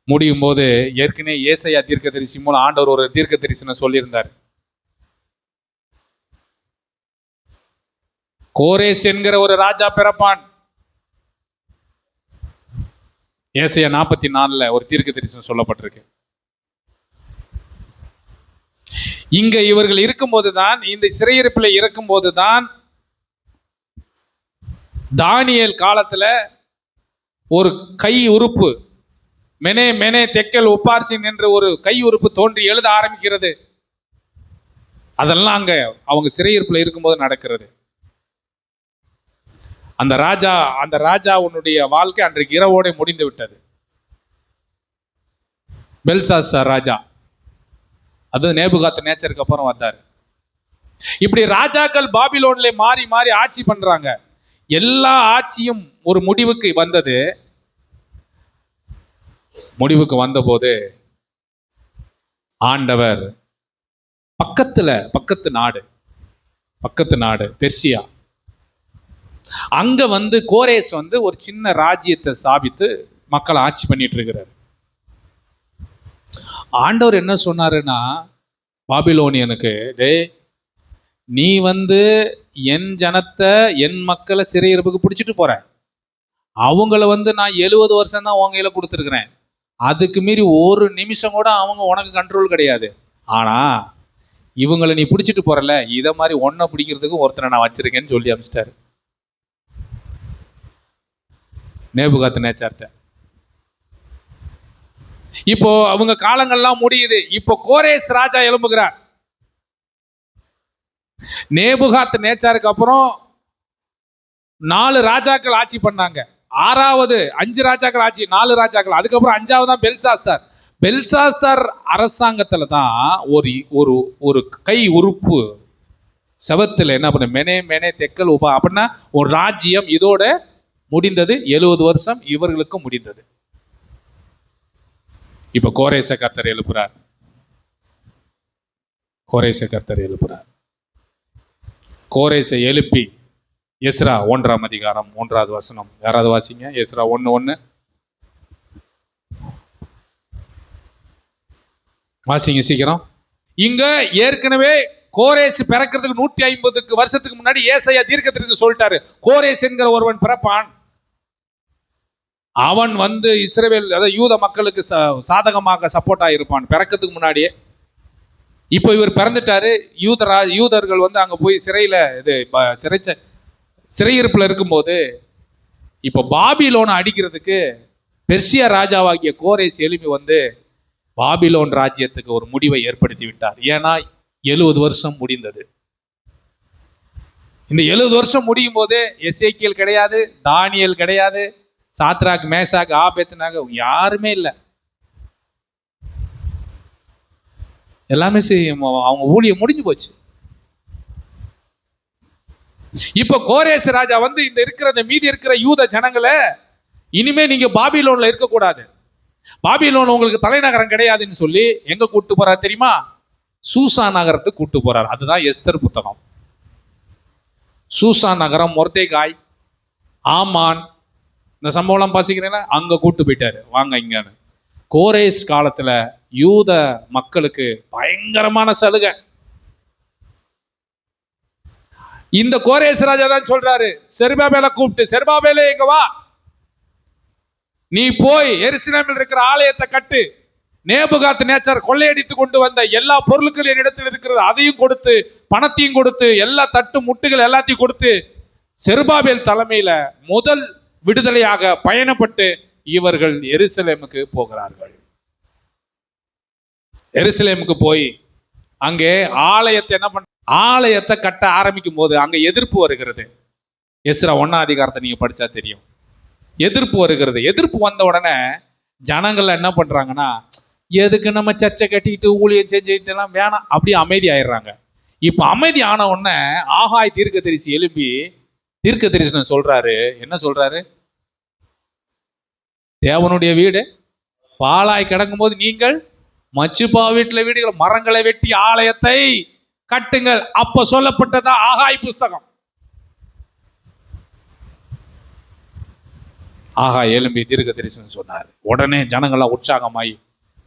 முடியும் போது ஏற்கனவே ஏசாயா தீர்க்க தரிசி மூலம் ஆண்டவர் ஒரு தீர்க்க தரிசனம் சொல்லியிருந்தார். கோரேஸ் என்கிற ஒரு ராஜா பிறப்பான். ஏசாயா 44 ஒரு தீர்க்க தரிசனம் சொல்லப்பட்டிருக்கு. இங்க இவர்கள் இருக்கும்போதுதான், இந்த சிறையிருப்பில் இருக்கும் போதுதான் தானியேல் காலத்துல ஒரு கை உறுப்பு, மெனே தெக்கல் உப்பார்சின் என்ற ஒரு கை உறுப்பு தோன்றி எழுத ஆரம்பிக்கிறது. அதெல்லாம் அங்க அவங்க சிறையிருப்புல இருக்கும்போது நடக்கிறது. அந்த ராஜாவுடைய வாழ்க்கை அன்றைக்கு இரவோட முடிந்து விட்டது. பெல்சாத்சார் ராஜா, அது நேபுகாத் நேச்சருக்கு அப்புறம் வந்தார். இப்படி ராஜாக்கள் பாபிலோன்ல மாறி மாறி ஆட்சி பண்றாங்க. எல்லா ஆட்சியும் ஒரு முடிவுக்கு வந்தது. முடிவுக்கு வந்தபோது ஆண்டவர் பக்கத்து நாடு பெர்சியா, அங்க கோரேஸ் ஒரு சின்ன ராஜ்யத்தை ஸ்தாபித்து மக்கள் ஆட்சி பண்ணிட்டு இருக்கிறார். ஆண்டவர் என்ன சொன்னாருன்னா, பாபிலோனியனுக்கு, டே நீ என் ஜனத்தை என் மக்களை சிறையிருப்புக்கு பிடிச்சிட்டு போற, அவங்கள நான் 70 வருஷம் தான் உங்கையில கொடுத்துருக்கிறேன். அதுக்கு மீறி ஒரு நிமிஷம் கூட அவங்க உனக்கு கண்ட்ரோல் கிடையாது. ஆனா இவங்களை நீ பிடிச்சிட்டு போறல, இதை மாதிரி ஒன்றை பிடிக்கிறதுக்கு ஒருத்தனை நான் வச்சிருக்கேன்னு சொல்லி அனுப்பிச்சிட்டாரு நேபுகாத் நேச்சார்ட்ட. இப்போ அவங்க காலங்கள்லாம் முடியுது. இப்போ கோரேஸ் ராஜா எழும்புகிறார். நேபுகாத் நேச்சாருக்கு அப்புறம் 4 ராஜாக்கள் ஆட்சி பண்ணாங்க. 5 ராஜாக்கள் ஆட்சி, 4 ராஜாக்கள். அதுக்கப்புறம் 5வது தான் பெல்சாத்சார். பெல்சாத்சார் அரசாங்கத்துல தான் ஒரு கை உறுப்பு செவத்துல என்ன பண்ண, மெனே தெக்கல் உபா அப்படின்னா ஒரு ராஜ்யம் இதோட முடிந்தது. 70 வருஷம் இவர்களுக்கு முடிந்தது. இப்ப கோரேச கர்த்தர் எழுப்புறார். கோரேசை எழுப்பி எஸ்ரா 1ஆம் அதிகாரம் 1வது வசனம், யாராவது வாசிங்க. எஸ்ரா 1:1 வாசிங்க சீக்கிரம். இங்க ஏற்கனவே கோரேஸ் பிறக்கிறதுக்கு 150 வருஷத்துக்கு முன்னாடி ஏசாயா தீர்க்கதரிசி சொல்லிட்டாரு, கோரேஸ் என்கிற ஒருவன் பிறப்பான், அவன் இஸ்ரவேல் அதாவது யூத மக்களுக்கு சாதகமாக சப்போர்ட்டா இருப்பான், பிறக்கிறதுக்கு முன்னாடியே. இப்போ இவர் பிறந்துட்டாரு. யூதர்கள் அங்க போய் சிறையிருப்புல இருக்கும்போது இப்ப பாபிலோனை அடிக்கிறதுக்கு பெர்சியா ராஜாவாகிய கோரேஸ் எழுப்பி பாபிலோன் ராஜ்யத்துக்கு ஒரு முடிவை ஏற்படுத்தி விட்டார். ஏன்னா 70 வருஷம் முடிந்தது. இந்த 70 வருஷம் முடியும் போது எசேக்கியேல் கிடையாது, தானியேல் கிடையாது, சாத்ராக் மேசாக் ஆபேத்நேகோ யாருமே இல்லை. எல்லாமே அவங்க ஊழியம் முடிஞ்சு போச்சு. இப்ப கோரேஸ் ராஜா இந்த மீதி இருக்கிற யூத ஜனங்களை, இனிமே நீங்க பாபிலோன்ல இருக்கக்கூடாது, பாபிலோன் உங்களுக்கு தலைநகரம் கிடையாதுன்னு சொல்லி எங்க கூட்டு போறாரு தெரியுமா? சூசா நகரத்துக்கு கூட்டு போறார். அதுதான் எஸ்தர் புத்தகம். சூசா நகரம், மொர்தெகாய், ஆமான், இந்த சம்பவம் பாசிக்கிறீங்களா, அங்க கூட்டு போயிட்டாரு. வாங்க இங்கன்னு. கோரேஸ் காலத்துல யூத மக்களுக்கு பயங்கரமான சலுகை. இந்த கோரேஸ் ராஜா தான் சொல்றாரு, செருபாபேலை கூப்பிட்டு, செருபாபேலே எங்க வா, நீ போய் எருசலேமில் இருக்கிற ஆலயத்தை கட்டு, நேபுகாத் நேச்சார் கொள்ளையடித்து கொண்டு வந்த எல்லா பொருட்களும் என்னிடத்தில் இருக்கிறது, அதையும் கொடுத்து, பணத்தையும் கொடுத்து, எல்லா தட்டு முட்டுகள் எல்லாத்தையும் கொடுத்து, செருபாபேல் தலைமையில முதல் விடுதலையாக பயணப்பட்டு இவர்கள் எருசலேமுக்கு போகிறார்கள். எருசலேமுக்கு போய் அங்கே ஆலயத்தை என்ன பண்ண, ஆலயத்தை கட்ட ஆரம்பிக்கும் போது அங்க எதிர்ப்பு வருகிறது. எஸ்ரா 1ஆம் அதிகாரத்தை நீங்க படிச்சா தெரியும். எதிர்ப்பு வருகிறது. எதிர்ப்பு வந்த உடனே ஜனங்கள் என்ன பண்றாங்கன்னா, எதுக்கு நம்ம சர்ச்சை கட்டிக்கிட்டு ஊழியம் செஞ்சுலாம் வேணாம், அப்படியே அமைதி ஆயிடுறாங்க. இப்ப அமைதி ஆன உடனே ஆகாய் தீர்க்கதரிசி எழுப்பி தீர்க்கதரிசனம் சொல்றாரு. என்ன சொல்றாரு? தேவனுடைய வீடு பாழாய் கிடக்கும் போது நீங்கள் மச்சுப்பா வீட்டுல வீடுகள் மரங்களை வெட்டி ஆலயத்தை கட்டுங்கள். அப்ப சொல்லப்பட்டதா ஆகாய் புஸ்தகம். ஆகாய் எழும்பி தீர்க்க தரிசனம் சொன்னார். உடனே ஜனங்கள்லாம் உற்சாகமாயி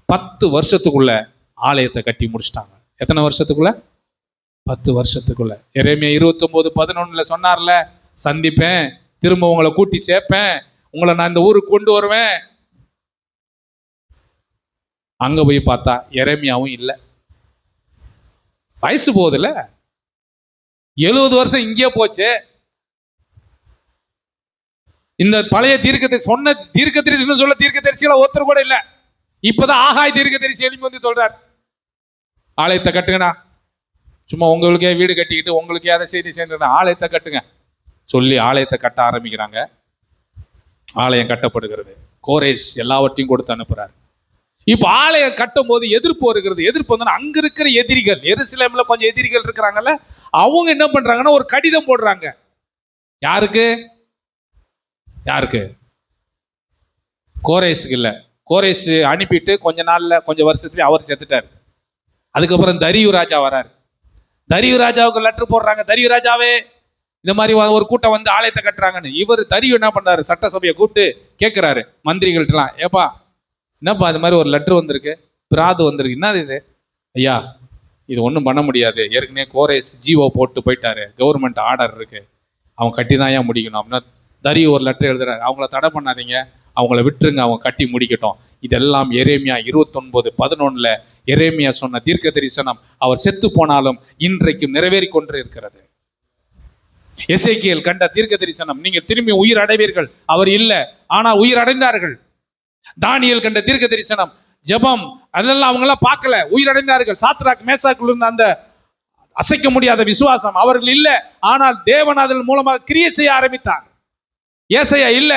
10 வருஷத்துக்குள்ள ஆலயத்தை கட்டி முடிச்சிட்டாங்க. எத்தனை வருஷத்துக்குள்ள? 10 வருஷத்துக்குள்ள. எரேமியா 29:11 சொன்னார்ல, சந்திப்பேன், திரும்ப உங்களை கூட்டி சேர்ப்பேன், உங்களை நான் இந்த ஊருக்கு கொண்டு வருவேன். அங்க போய் பார்த்தா எரேமியாவும் இல்லை. வயசு போகுதுல, 70 வருஷம் இங்கே போச்சு. இந்த பழைய சொன்ன தீர்க்கதரிசனம் சொல்ல தீர்க்கதரிசிகளை ஒருத்தர் கூட இல்லை. இப்பதான் ஆகாய் தீர்க்கதரிசி எழுப்பி சொல்றார், ஆலயத்தை கட்டுங்கண்ணா, சும்மா உங்களுக்கே வீடு கட்டிக்கிட்டு உங்களுக்கே அதை செய்தி செஞ்சு ஆலயத்தை கட்டுங்க சொல்லி ஆலயத்தை கட்ட ஆரம்பிக்கிறாங்க. ஆலயம் கட்டப்படுகிறது. கோரேஸ் எல்லாவற்றையும் கொடுத்து அனுப்புறாரு. இப்ப ஆலயம் கட்டும் போது எதிர்ப்பு வருகிறது. எதிர்ப்பு வந்து அங்க இருக்கிற எதிரிகள், எருசலேம்ல கொஞ்சம் எதிரிகள் இருக்கிறாங்கல்ல, அவங்க என்ன பண்றாங்கன்னா ஒரு கடிதம் போடுறாங்க. யாருக்கு? யாருக்கு? கோரேஸுக்கு இல்ல. கோரேஸ் அனுப்பிட்டு கொஞ்ச நாள்ல கொஞ்சம் வருஷத்துல அவர் செத்துட்டார். அதுக்கப்புறம் தரியு ராஜா வராரு. தரியு ராஜாவுக்கு லெட்டர் போடுறாங்க. தரியு ராஜாவே, இந்த மாதிரி ஒரு கூட்டம் வந்து ஆலயத்தை கட்டுறாங்கன்னு. இவர் தரியு என்ன பண்றாரு, சட்டசபையை கூப்பிட்டு கேட்கிறாரு மந்திரிகள்ட்டலாம், ஏப்பா என்னப்பா இது மாதிரி ஒரு லெட்டர் வந்திருக்கு, பிராது வந்திருக்கு, என்னது இது? ஐயா இது ஒன்றும் பண்ண முடியாது, ஏற்கனவே கோரேஸ் ஜிஓ போட்டு போயிட்டாரு, கவர்மெண்ட் ஆர்டர் இருக்கு, அவங்க கட்டி தான் ஏன் முடிக்கணும் அப்படின்னா தரியு ஒரு லெட்டர் எழுதுறாரு. அவங்கள தடை பண்ணாதீங்க, அவங்கள விட்டுருங்க, அவங்க கட்டி முடிக்கட்டும். இதெல்லாம் எரேமியா 29:11 எரேமியா சொன்ன தீர்க்க தரிசனம் அவர் செத்து போனாலும் இன்றைக்கும் நிறைவேறி கொண்டு இருக்கிறது. எசேக்கியேல் கண்ட தீர்க்க தரிசனம், நீங்கள் திரும்பி உயிர் அடைவீர்கள், அவர் இல்லை ஆனா உயிர் அடைந்தார்கள். தானியேல் கண்ட தீர்க்க தரிசனம், ஜெபம், அதெல்லாம் அவங்க எல்லாம் பார்க்கல, உயிர் அடைந்தார்கள். சாத்ராக் மேசாக்குள்ள இருந்த அந்த அசைக்க முடியாத விசுவாசம் அவர்கள் இல்லை, ஆனால் தேவன் அதன் மூலமாக கிரியை செய்ய ஆரம்பித்தார். ஏசையா இல்ல,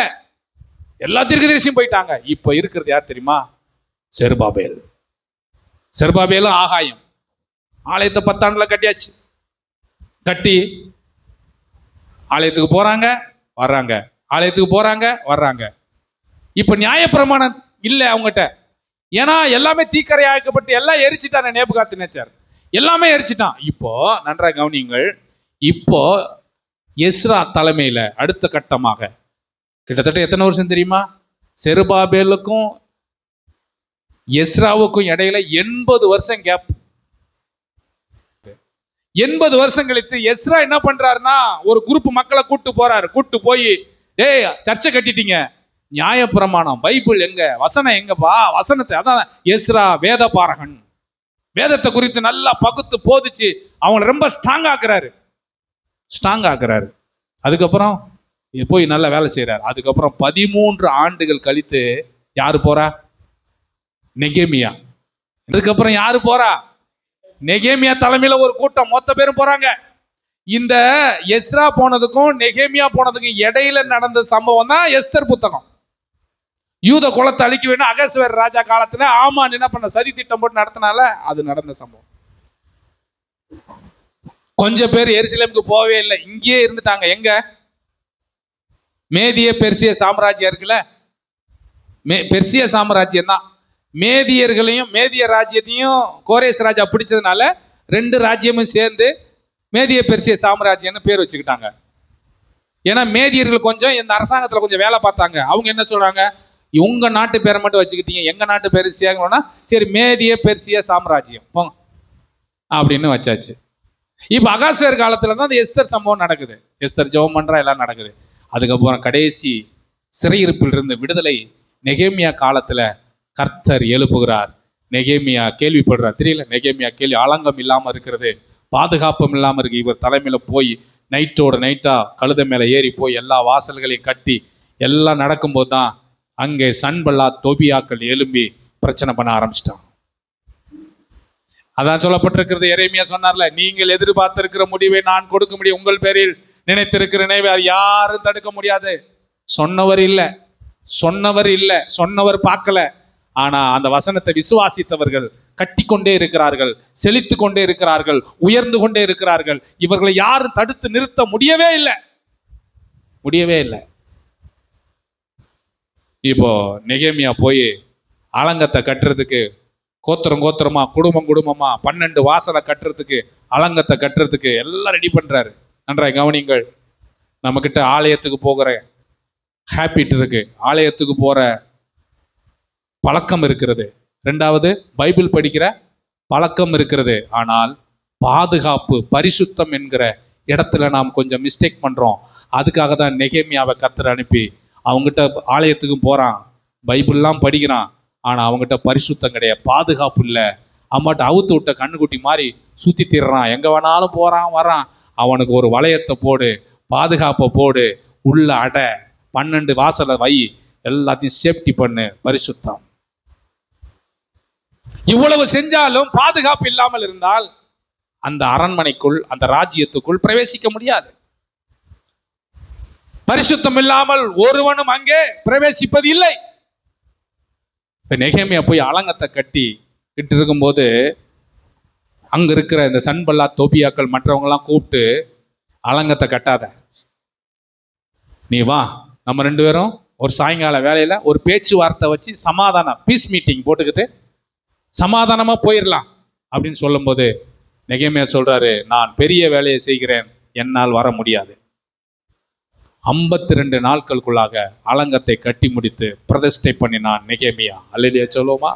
எல்லா தீர்க்கதரிசியும் போயிட்டாங்க. இப்ப இருக்கிறது யார் தெரியுமா? செருபாபேல். செருபாபேலும் ஆகாயம். ஆலயத்தை 10 ஆண்டுல கட்டியாச்சு. கட்டி ஆலயத்துக்கு போறாங்க வர்றாங்க, ஆலயத்துக்கு போறாங்க வர்றாங்க. இப்ப நியாயப்பிரமாணம் இல்ல அவங்ககிட்ட. ஏன்னா எல்லாமே தீக்கரையாக்கப்பட்டு எல்லாம் எரிச்சிட்டான நேபுகாத்நேச்சர், எல்லாமே எரிச்சிட்டான். இப்போ நன்றாக கவனியுங்கள். இப்போ எஸ்ரா தலைமையில அடுத்த கட்டமாக கிட்டத்தட்ட எத்தனை வருஷம் தெரியுமா? செருபாபேலுக்கும் எஸ்ராவுக்கும் இடையில 80 வருஷம் கேப். 80 வருஷம் கழித்து எஸ்ரா என்ன பண்றாருன்னா ஒரு குரூப் மக்களை கூட்டு போறாரு. கூட்டு போய், டேய் சர்ச்சை கட்டிட்டீங்க, நியாயப்பிரமாணம் பைபிள் எங்க, வசனம் எங்கப்பா, வசனத்தை, அதான் எஸ்ரா வேத பாரகன், வேதத்தை குறித்து நல்லா பகுத்து போதிச்சு அவங்களை ரொம்ப ஸ்ட்ராங் ஆக்குறாரு. அதுக்கப்புறம் போய் நல்ல வேலை செய்யறாரு. அதுக்கப்புறம் 13 ஆண்டுகள் கழித்து யாரு போறா? நெகேமியா. அதுக்கப்புறம் யாரு போறா? நெகேமியா தலைமையில ஒரு கூட்டம், மொத்த பேரும் போறாங்க. இந்த எஸ்ரா போனதுக்கும் நெகேமியா போனதுக்கும் இடையில நடந்த சம்பவம் தான் எஸ்தர் புத்தகம். யூத குலத்தை அழிக்க வேணும் அகஸ்வேர் ராஜா காலத்துல ஆமான் என்ன பண்ண சதி திட்டம் போட்டு நடத்தினால அது நடந்த சம்பவம். கொஞ்சம் பேர் எருசலேமுக்கு போகவே இல்லை, இங்கேயே இருந்துட்டாங்க. எங்க? மேதிய பெர்சிய சாம்ராஜ்யம் இருக்குல்ல, பெர்சிய சாம்ராஜ்யம் தான். மேதிய ராஜ்யத்தையும் கோரேஸ் ராஜா பிடிச்சதுனால 2 ராஜ்யமும் சேர்ந்து மேதிய பெர்சிய சாம்ராஜ்யம்னு பேர் வச்சுக்கிட்டாங்க. ஏன்னா மேதியர்கள் கொஞ்சம் இந்த அரசாங்கத்துல கொஞ்சம் வேலை பார்த்தாங்க. அவங்க என்ன சொல்றாங்க, உங்க நாட்டு பேரை மட்டும் வச்சுக்கிட்டீங்க, எங்க நாட்டு பேர் சேர்க்கணும்னா சரி மேதிய பெர்சிய சாம்ராஜ்யம் போங்க அப்படின்னு வச்சாச்சு. இப்ப அகாஸ்வேர் காலத்துல தான் அந்த எஸ்தர் சம்பவம் நடக்குது. எஸ்தர் ஜெபம் பண்றா, எல்லாம் நடக்குது. அதுக்கப்புறம் கடைசி சிறையிருப்பில் இருந்து விடுதலை நெகேமியா காலத்துல கர்த்தர் எழுப்புகிறார். நெகேமியா கேள்விப்படுறார். தெரியல, நெகேமியா கேள்வி, ஆலங்கம் இல்லாம இருக்கிறது, பாதுகாப்பும் இல்லாம இருக்கு. இவர் தலைமையில போய் நைட்டோட நைட்டா கழுத மேல ஏறி போய் எல்லா வாசல்களையும் கட்டி எல்லாம் நடக்கும்போது தான் அங்கே சன்பல்லா தோபியாக்கள் எழும்பி பிரச்சனை பண்ண ஆரம்பிச்சிட்டான். அதான் சொல்லப்பட்டிருக்கிறது. எரேமியா சொன்னார்ல, நீங்கள் எதிர்பார்த்திருக்கிற முடிவை நான் கொடுக்க முடியும், உங்கள் பேரில் நினைத்திருக்கிற நினைவை யாரும் தடுக்க முடியாது. சொன்னவர் இல்லை, சொன்னவர் பார்க்கல. ஆனா அந்த வசனத்தை விசுவாசித்தவர்கள் கட்டிக்கொண்டே இருக்கிறார்கள், செழித்து கொண்டே இருக்கிறார்கள், உயர்ந்து கொண்டே இருக்கிறார்கள். இவர்களை யாரும் தடுத்து நிறுத்த முடியவே இல்லை. இப்போ நெகேமியா போய் அலங்கத்தை கட்டுறதுக்கு கோத்திரமா குடும்பமா 12 வாசலை கட்டுறதுக்கு, அலங்கத்தை கட்டுறதுக்கு எல்லாம் ரெடி பண்றாரு. நன்றாய் கவனிங்கள். நம்ம கிட்ட ஆலயத்துக்கு போகிற ஹேபிட் இருக்கு, ஆலயத்துக்கு போற பழக்கம் இருக்கிறது. 2வது பைபிள் படிக்கிற பழக்கம் இருக்கிறது. ஆனால் பாதுகாப்பு, பரிசுத்தம் என்கிற இடத்துல நாம் கொஞ்சம் மிஸ்டேக் பண்றோம். அதுக்காக தான் நெகேமியாவை கர்த்தர் அனுப்பி அவங்ககிட்ட ஆலயத்துக்கும் போறான், பைபிள்லாம் படிக்கிறான். ஆனா அவங்ககிட்ட பரிசுத்தம் கிடையாது, பாதுகாப்பு இல்லை. அம்மாட்ட அவுத்து விட்ட கண்ணுக்குட்டி மாதிரி சுத்தி திடுறான், எங்க வேணாலும் போறான் வரான். அவனுக்கு ஒரு வளையத்தை போடு, பாதுகாப்பை போடு, உள்ள அடை, 12 வாசலை வை, எல்லாத்தையும் சேஃப்டி பண்ணு, பரிசுத்தம். இவ்வளவு செஞ்சாலும் பாதுகாப்பு இல்லாமல் இருந்தால் அந்த அரண்மனைக்குள், அந்த ராஜ்யத்துக்குள் பிரவேசிக்க முடியாது. பரிசுத்தம் இல்லாமல் ஒருவனும் அங்கே பிரவேசிப்பது இல்லை. இப்ப நெகேமியா போய் அலங்கத்தை கட்டி கிட்டு இருக்கும்போது அங்க இருக்கிற இந்த சன்பல்லா தோபியாக்கள் மற்றவங்க எல்லாம் கூப்பிட்டு, அலங்கத்தை கட்டாத, நீ வா, நம்ம 2 பேரும் ஒரு சாயங்கால வேலையில ஒரு பேச்சுவார்த்தை வச்சு சமாதானம், பீஸ் மீட்டிங் போட்டுக்கிட்டு சமாதானமா போயிடலாம் அப்படின்னு சொல்லும் போது நெகேமியா சொல்றாரு, நான் பெரிய வேலையை செய்கிறேன், என்னால் வர முடியாது. 52 நாட்களுக்குள்ளாக அலங்கத்தை கட்டி முடித்து பிரதிஷ்டை பண்ணினான் நெகேமியா. அல்லேலூயா சொல்லுவோமா?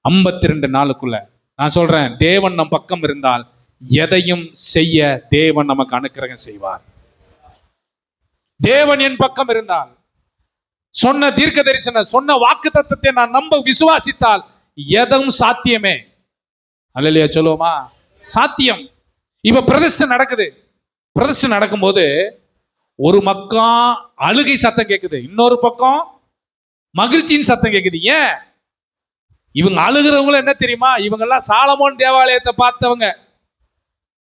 52 நாளுக்குள்ள. நான் சொல்றேன், தேவன் நம் பக்கம் இருந்தால் எதையும் செய்ய தேவன் நமக்கு அனுக்கிரகம் செய்வார். தேவன் என் பக்கம் இருந்தால், சொன்ன தீர்க்க தரிசன, சொன்ன வாக்கு தத்தத்தை நான் நம்ப விசுவாசித்தால் எதுவும் சாத்தியமே. அல்லேலூயா சொல்லுவோமா? சாத்தியம். இப்ப பிரதிஷ்டை நடக்குது. பிரதிஷ்டை நடக்கும்போது ஒரு பக்கம் அழுகை சத்தம் கேட்குது, இன்னொரு பக்கம் மகிழ்ச்சியின் சத்தம் கேட்குது. ஏன்? இவங்க அழுகிறவங்களும் என்ன தெரியுமா? இவங்க எல்லாம் சாலமோன் தேவாலயத்தை பார்த்தவங்க,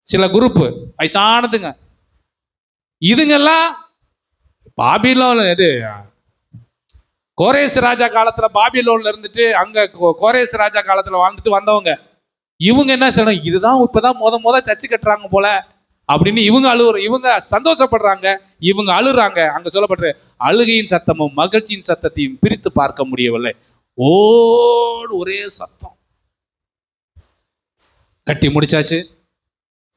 சில குரூப் வயசானதுங்க. இதுங்கெல்லாம் பாபிலோன், இது கோரேஸ் ராஜா காலத்துல பாபிலோன்ல இருந்துட்டு அங்க கோரேஸ் ராஜா காலத்துல வாழ்ந்துட்டு வந்தவங்க. இவங்க என்ன செய்யணும், இதுதான் இப்பதான் முத சர்ச்சு கட்டுறாங்க போல அப்படின்னு இவங்க சந்தோஷப்படுறாங்க, இவங்க அழுறாங்க. அங்க சொல்லப்படுற அழுகையின் சத்தமும் மகிழ்ச்சியின் சத்தத்தையும் பிரித்து பார்க்க முடியவில்லை. ஓடு ஒரே சத்தம். கட்டி முடிச்சாச்சு.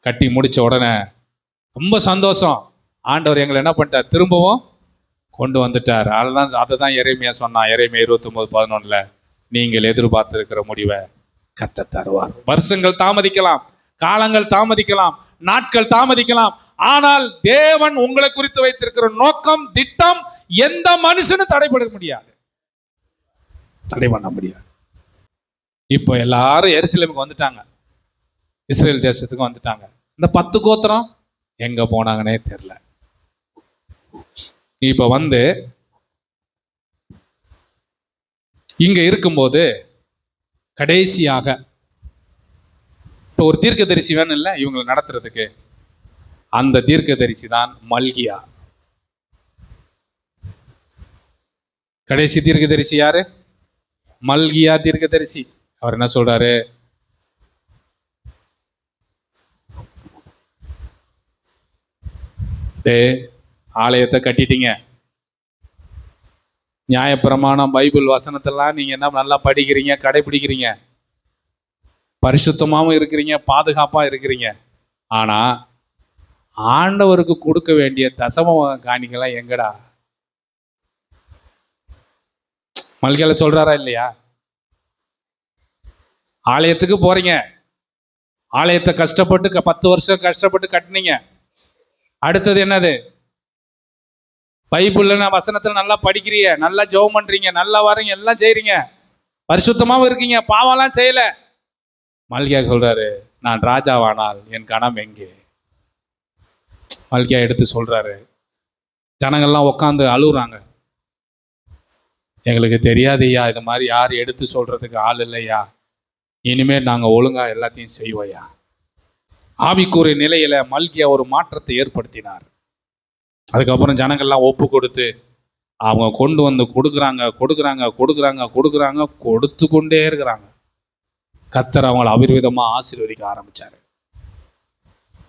கட்டி முடிச்ச உடனே ரொம்ப சந்தோஷம். ஆண்டவர் எங்களை என்ன பண்ணிட்டார், திரும்பவும் கொண்டு வந்துட்டார். அதை தான் எரேமியா சொன்னான். எரேமியா 29:11, நீங்கள் எதிர்பார்த்திருக்கிற முடிவை கர்த்தர் தருவார். வருஷங்கள் தாமதிக்கலாம், காலங்கள் தாமதிக்கலாம், நாட்கள் தாமதிக்கலாம், ஆனால் தேவன் உங்களை குறித்து வைத்திருக்கிற நோக்கம், திட்டம் எந்த மனுஷனும் தடைபட முடியாது, தடை பண்ண முடியாது. இப்போ எல்லாரும் எருசலேமுக்கு வந்துட்டாங்க, இஸ்ரேல் தேசத்துக்கு வந்துட்டாங்க. இந்த 10 கோத்திரம் எங்க போனாங்கன்னே தெரியல. இப்ப வந்து இங்க இருக்கும்போது கடைசியாக இப்போ ஒரு தீர்க்கதரிசி வேணும் இல்லை இவங்களை நடத்துறதுக்கு. அந்த தீர்க்கதரிசி தான் மல்கியா. கடைசி தீர்க்கதரிசி யாரு? மல்கியா தீர்க்கதரிசி. அவர் என்ன சொல்றாரு, ஆலயத்தை கட்டிட்டீங்க, நியாயப்பிரமாணம் பைபிள் வசனத்தெல்லாம் நீங்க என்ன நல்லா படிக்கிறீங்க, கடைபிடிக்கிறீங்க, பரிசுத்தமாகவும் இருக்கிறீங்க, பாதுகாப்பா இருக்கிறீங்க. ஆனா ஆண்டவருக்கு கொடுக்க வேண்டிய தசம காணிக்கெல்லாம் எங்கடா? மல்கியால சொல்றாரா இல்லையா? ஆலயத்துக்கு போறீங்க, ஆலயத்தை கஷ்டப்பட்டு 10 வருஷம் கஷ்டப்பட்டு கட்டினீங்க. அடுத்தது என்னது? பைபிள்ல வசனத்துல நல்லா படிக்கிறீங்க, நல்லா ஜெபம் பண்றீங்க, நல்லா வரீங்க, எல்லாம் செய்றீங்க, பரிசுத்தமாவும் இருக்கீங்க, பாவம்லாம் செய்யல. மல்கியா சொல்றாரு, நான் ராஜாவானால் என் கணம் எங்கே? மல்கியா எடுத்து சொல்றாரு. ஜனங்கள்லாம் உட்காந்து அழுகுறாங்க. எங்களுக்கு தெரியாதையா, இது மாதிரி யார் எடுத்து சொல்றதுக்கு ஆள் இல்லையா, இனிமேல் நாங்க ஒழுங்கா எல்லாத்தையும் செய்வோயா. ஆவிக்குரிய நிலையில மல்கியா ஒரு மாற்றத்தை ஏற்படுத்தினார். அதுக்கப்புறம் ஜனங்கள்லாம் ஒப்பு கொடுத்து அவங்க கொண்டு வந்து கொடுக்குறாங்க, கொடுத்து கொண்டே இருக்கிறாங்க. கர்த்தர் அவங்களை அபிர்விதமா ஆசீர்வதிக்க ஆரம்பிச்சாரு.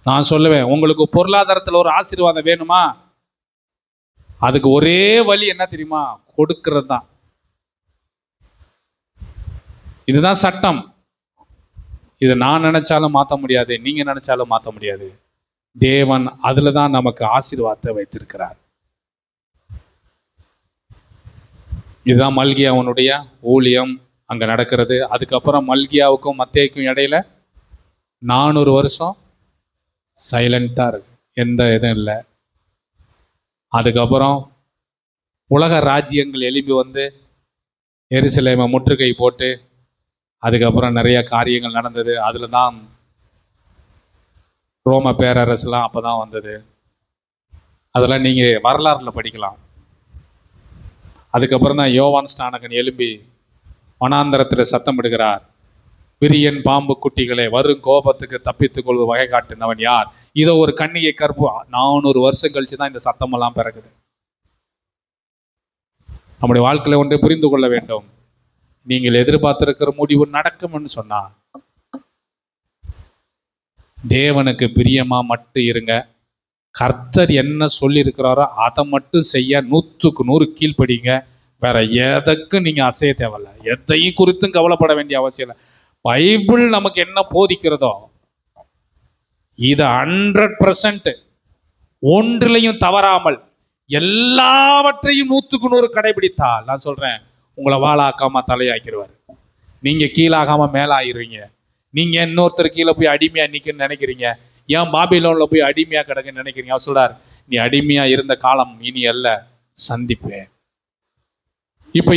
நான் சொல்லுவேன், உங்களுக்கு பொருளாதாரத்துல ஒரு ஆசீர்வாதம் வேணுமா? அதுக்கு ஒரே வழி என்ன தெரியுமா? கொடுக்கிறது தான். இதுதான் சட்டம். இது நான் நினைச்சாலும் மாற்ற முடியாது, நீங்க நினைச்சாலும் மாற்ற முடியாது. தேவன் அதுல தான் நமக்கு ஆசீர்வாதத்தை வைத்திருக்கிறார். இதுதான் மல்கியாவுடைய ஊழியம் அங்க நடக்கிறது. அதுக்கப்புறம் மல்கியாவுக்கும் மத்தேயுக்கும் இடையில 400 வருஷம் சைலண்டா இருக்கு, எந்த இதுவும் இல்லை. அதுக்கப்புறம் உலக ராஜ்யங்கள் எழுப்பி வந்து எருசலேமை முற்றுகை போட்டு அதுக்கப்புறம் நிறைய காரியங்கள் நடந்தது. அதுல தான் ரோம பேரரசுலாம் அப்பதான் வந்தது. அதெல்லாம் நீங்க வரலாறுல படிக்கலாம். அதுக்கப்புறம் தான் யோவான் ஸ்நானகன் எழும்பி வனாந்தரத்துல சத்தம் விடுகிறார், விரியன் பாம்பு குட்டிகளே, வரும் கோபத்துக்கு தப்பித்துக் கொள்வது வகை காட்டினவன் யார்? இதோ ஒரு கன்னிகை கற்பு. 400 வருஷம் கழிச்சு தான் இந்த சத்தமெல்லாம் பிறகுது. நம்முடைய வாழ்க்கையில ஒன்றை புரிந்து கொள்ள வேண்டும். நீங்கள் எதிர்பார்த்திருக்கிற முடிவு நடக்கும்னு சொன்னா தேவனுக்கு பிரியமா மட்டும் இருங்க. கர்த்தர் என்ன சொல்லி இருக்கிறாரோ அதை மட்டும் செய்ய 100க்கு 100 கீழ்ப்படிங்க. வேற எதற்கும் நீங்க அசைய தேவையில்ல. எதையும் குறித்தும் கவலைப்பட வேண்டிய அவசியம் இல்லை. பைபிள் நமக்கு என்ன போதிக்கிறதோ இதை 100% ஒன்றிலையும் தவறாமல் எல்லாவற்றையும் 100க்கு 100 கடைபிடித்தால், நான் சொல்றேன், உங்களை வாழாக்காம தலையாக்கிடுவார். நீங்க கீழாகாம மேலாயிருவீங்க. நீங்க இன்னொருத்தர் கீழே போய் அடிமையா நிக்கன்னு நினைக்கிறீங்க. ஏன் பாபிலோன்ல போய் அடிமையா கிடக்குன்னு நினைக்கிறீங்க? அவர் சொல்றார், நீ அடிமையா இருந்த காலம் இனி அல்ல, சந்திப்பேன். இப்ப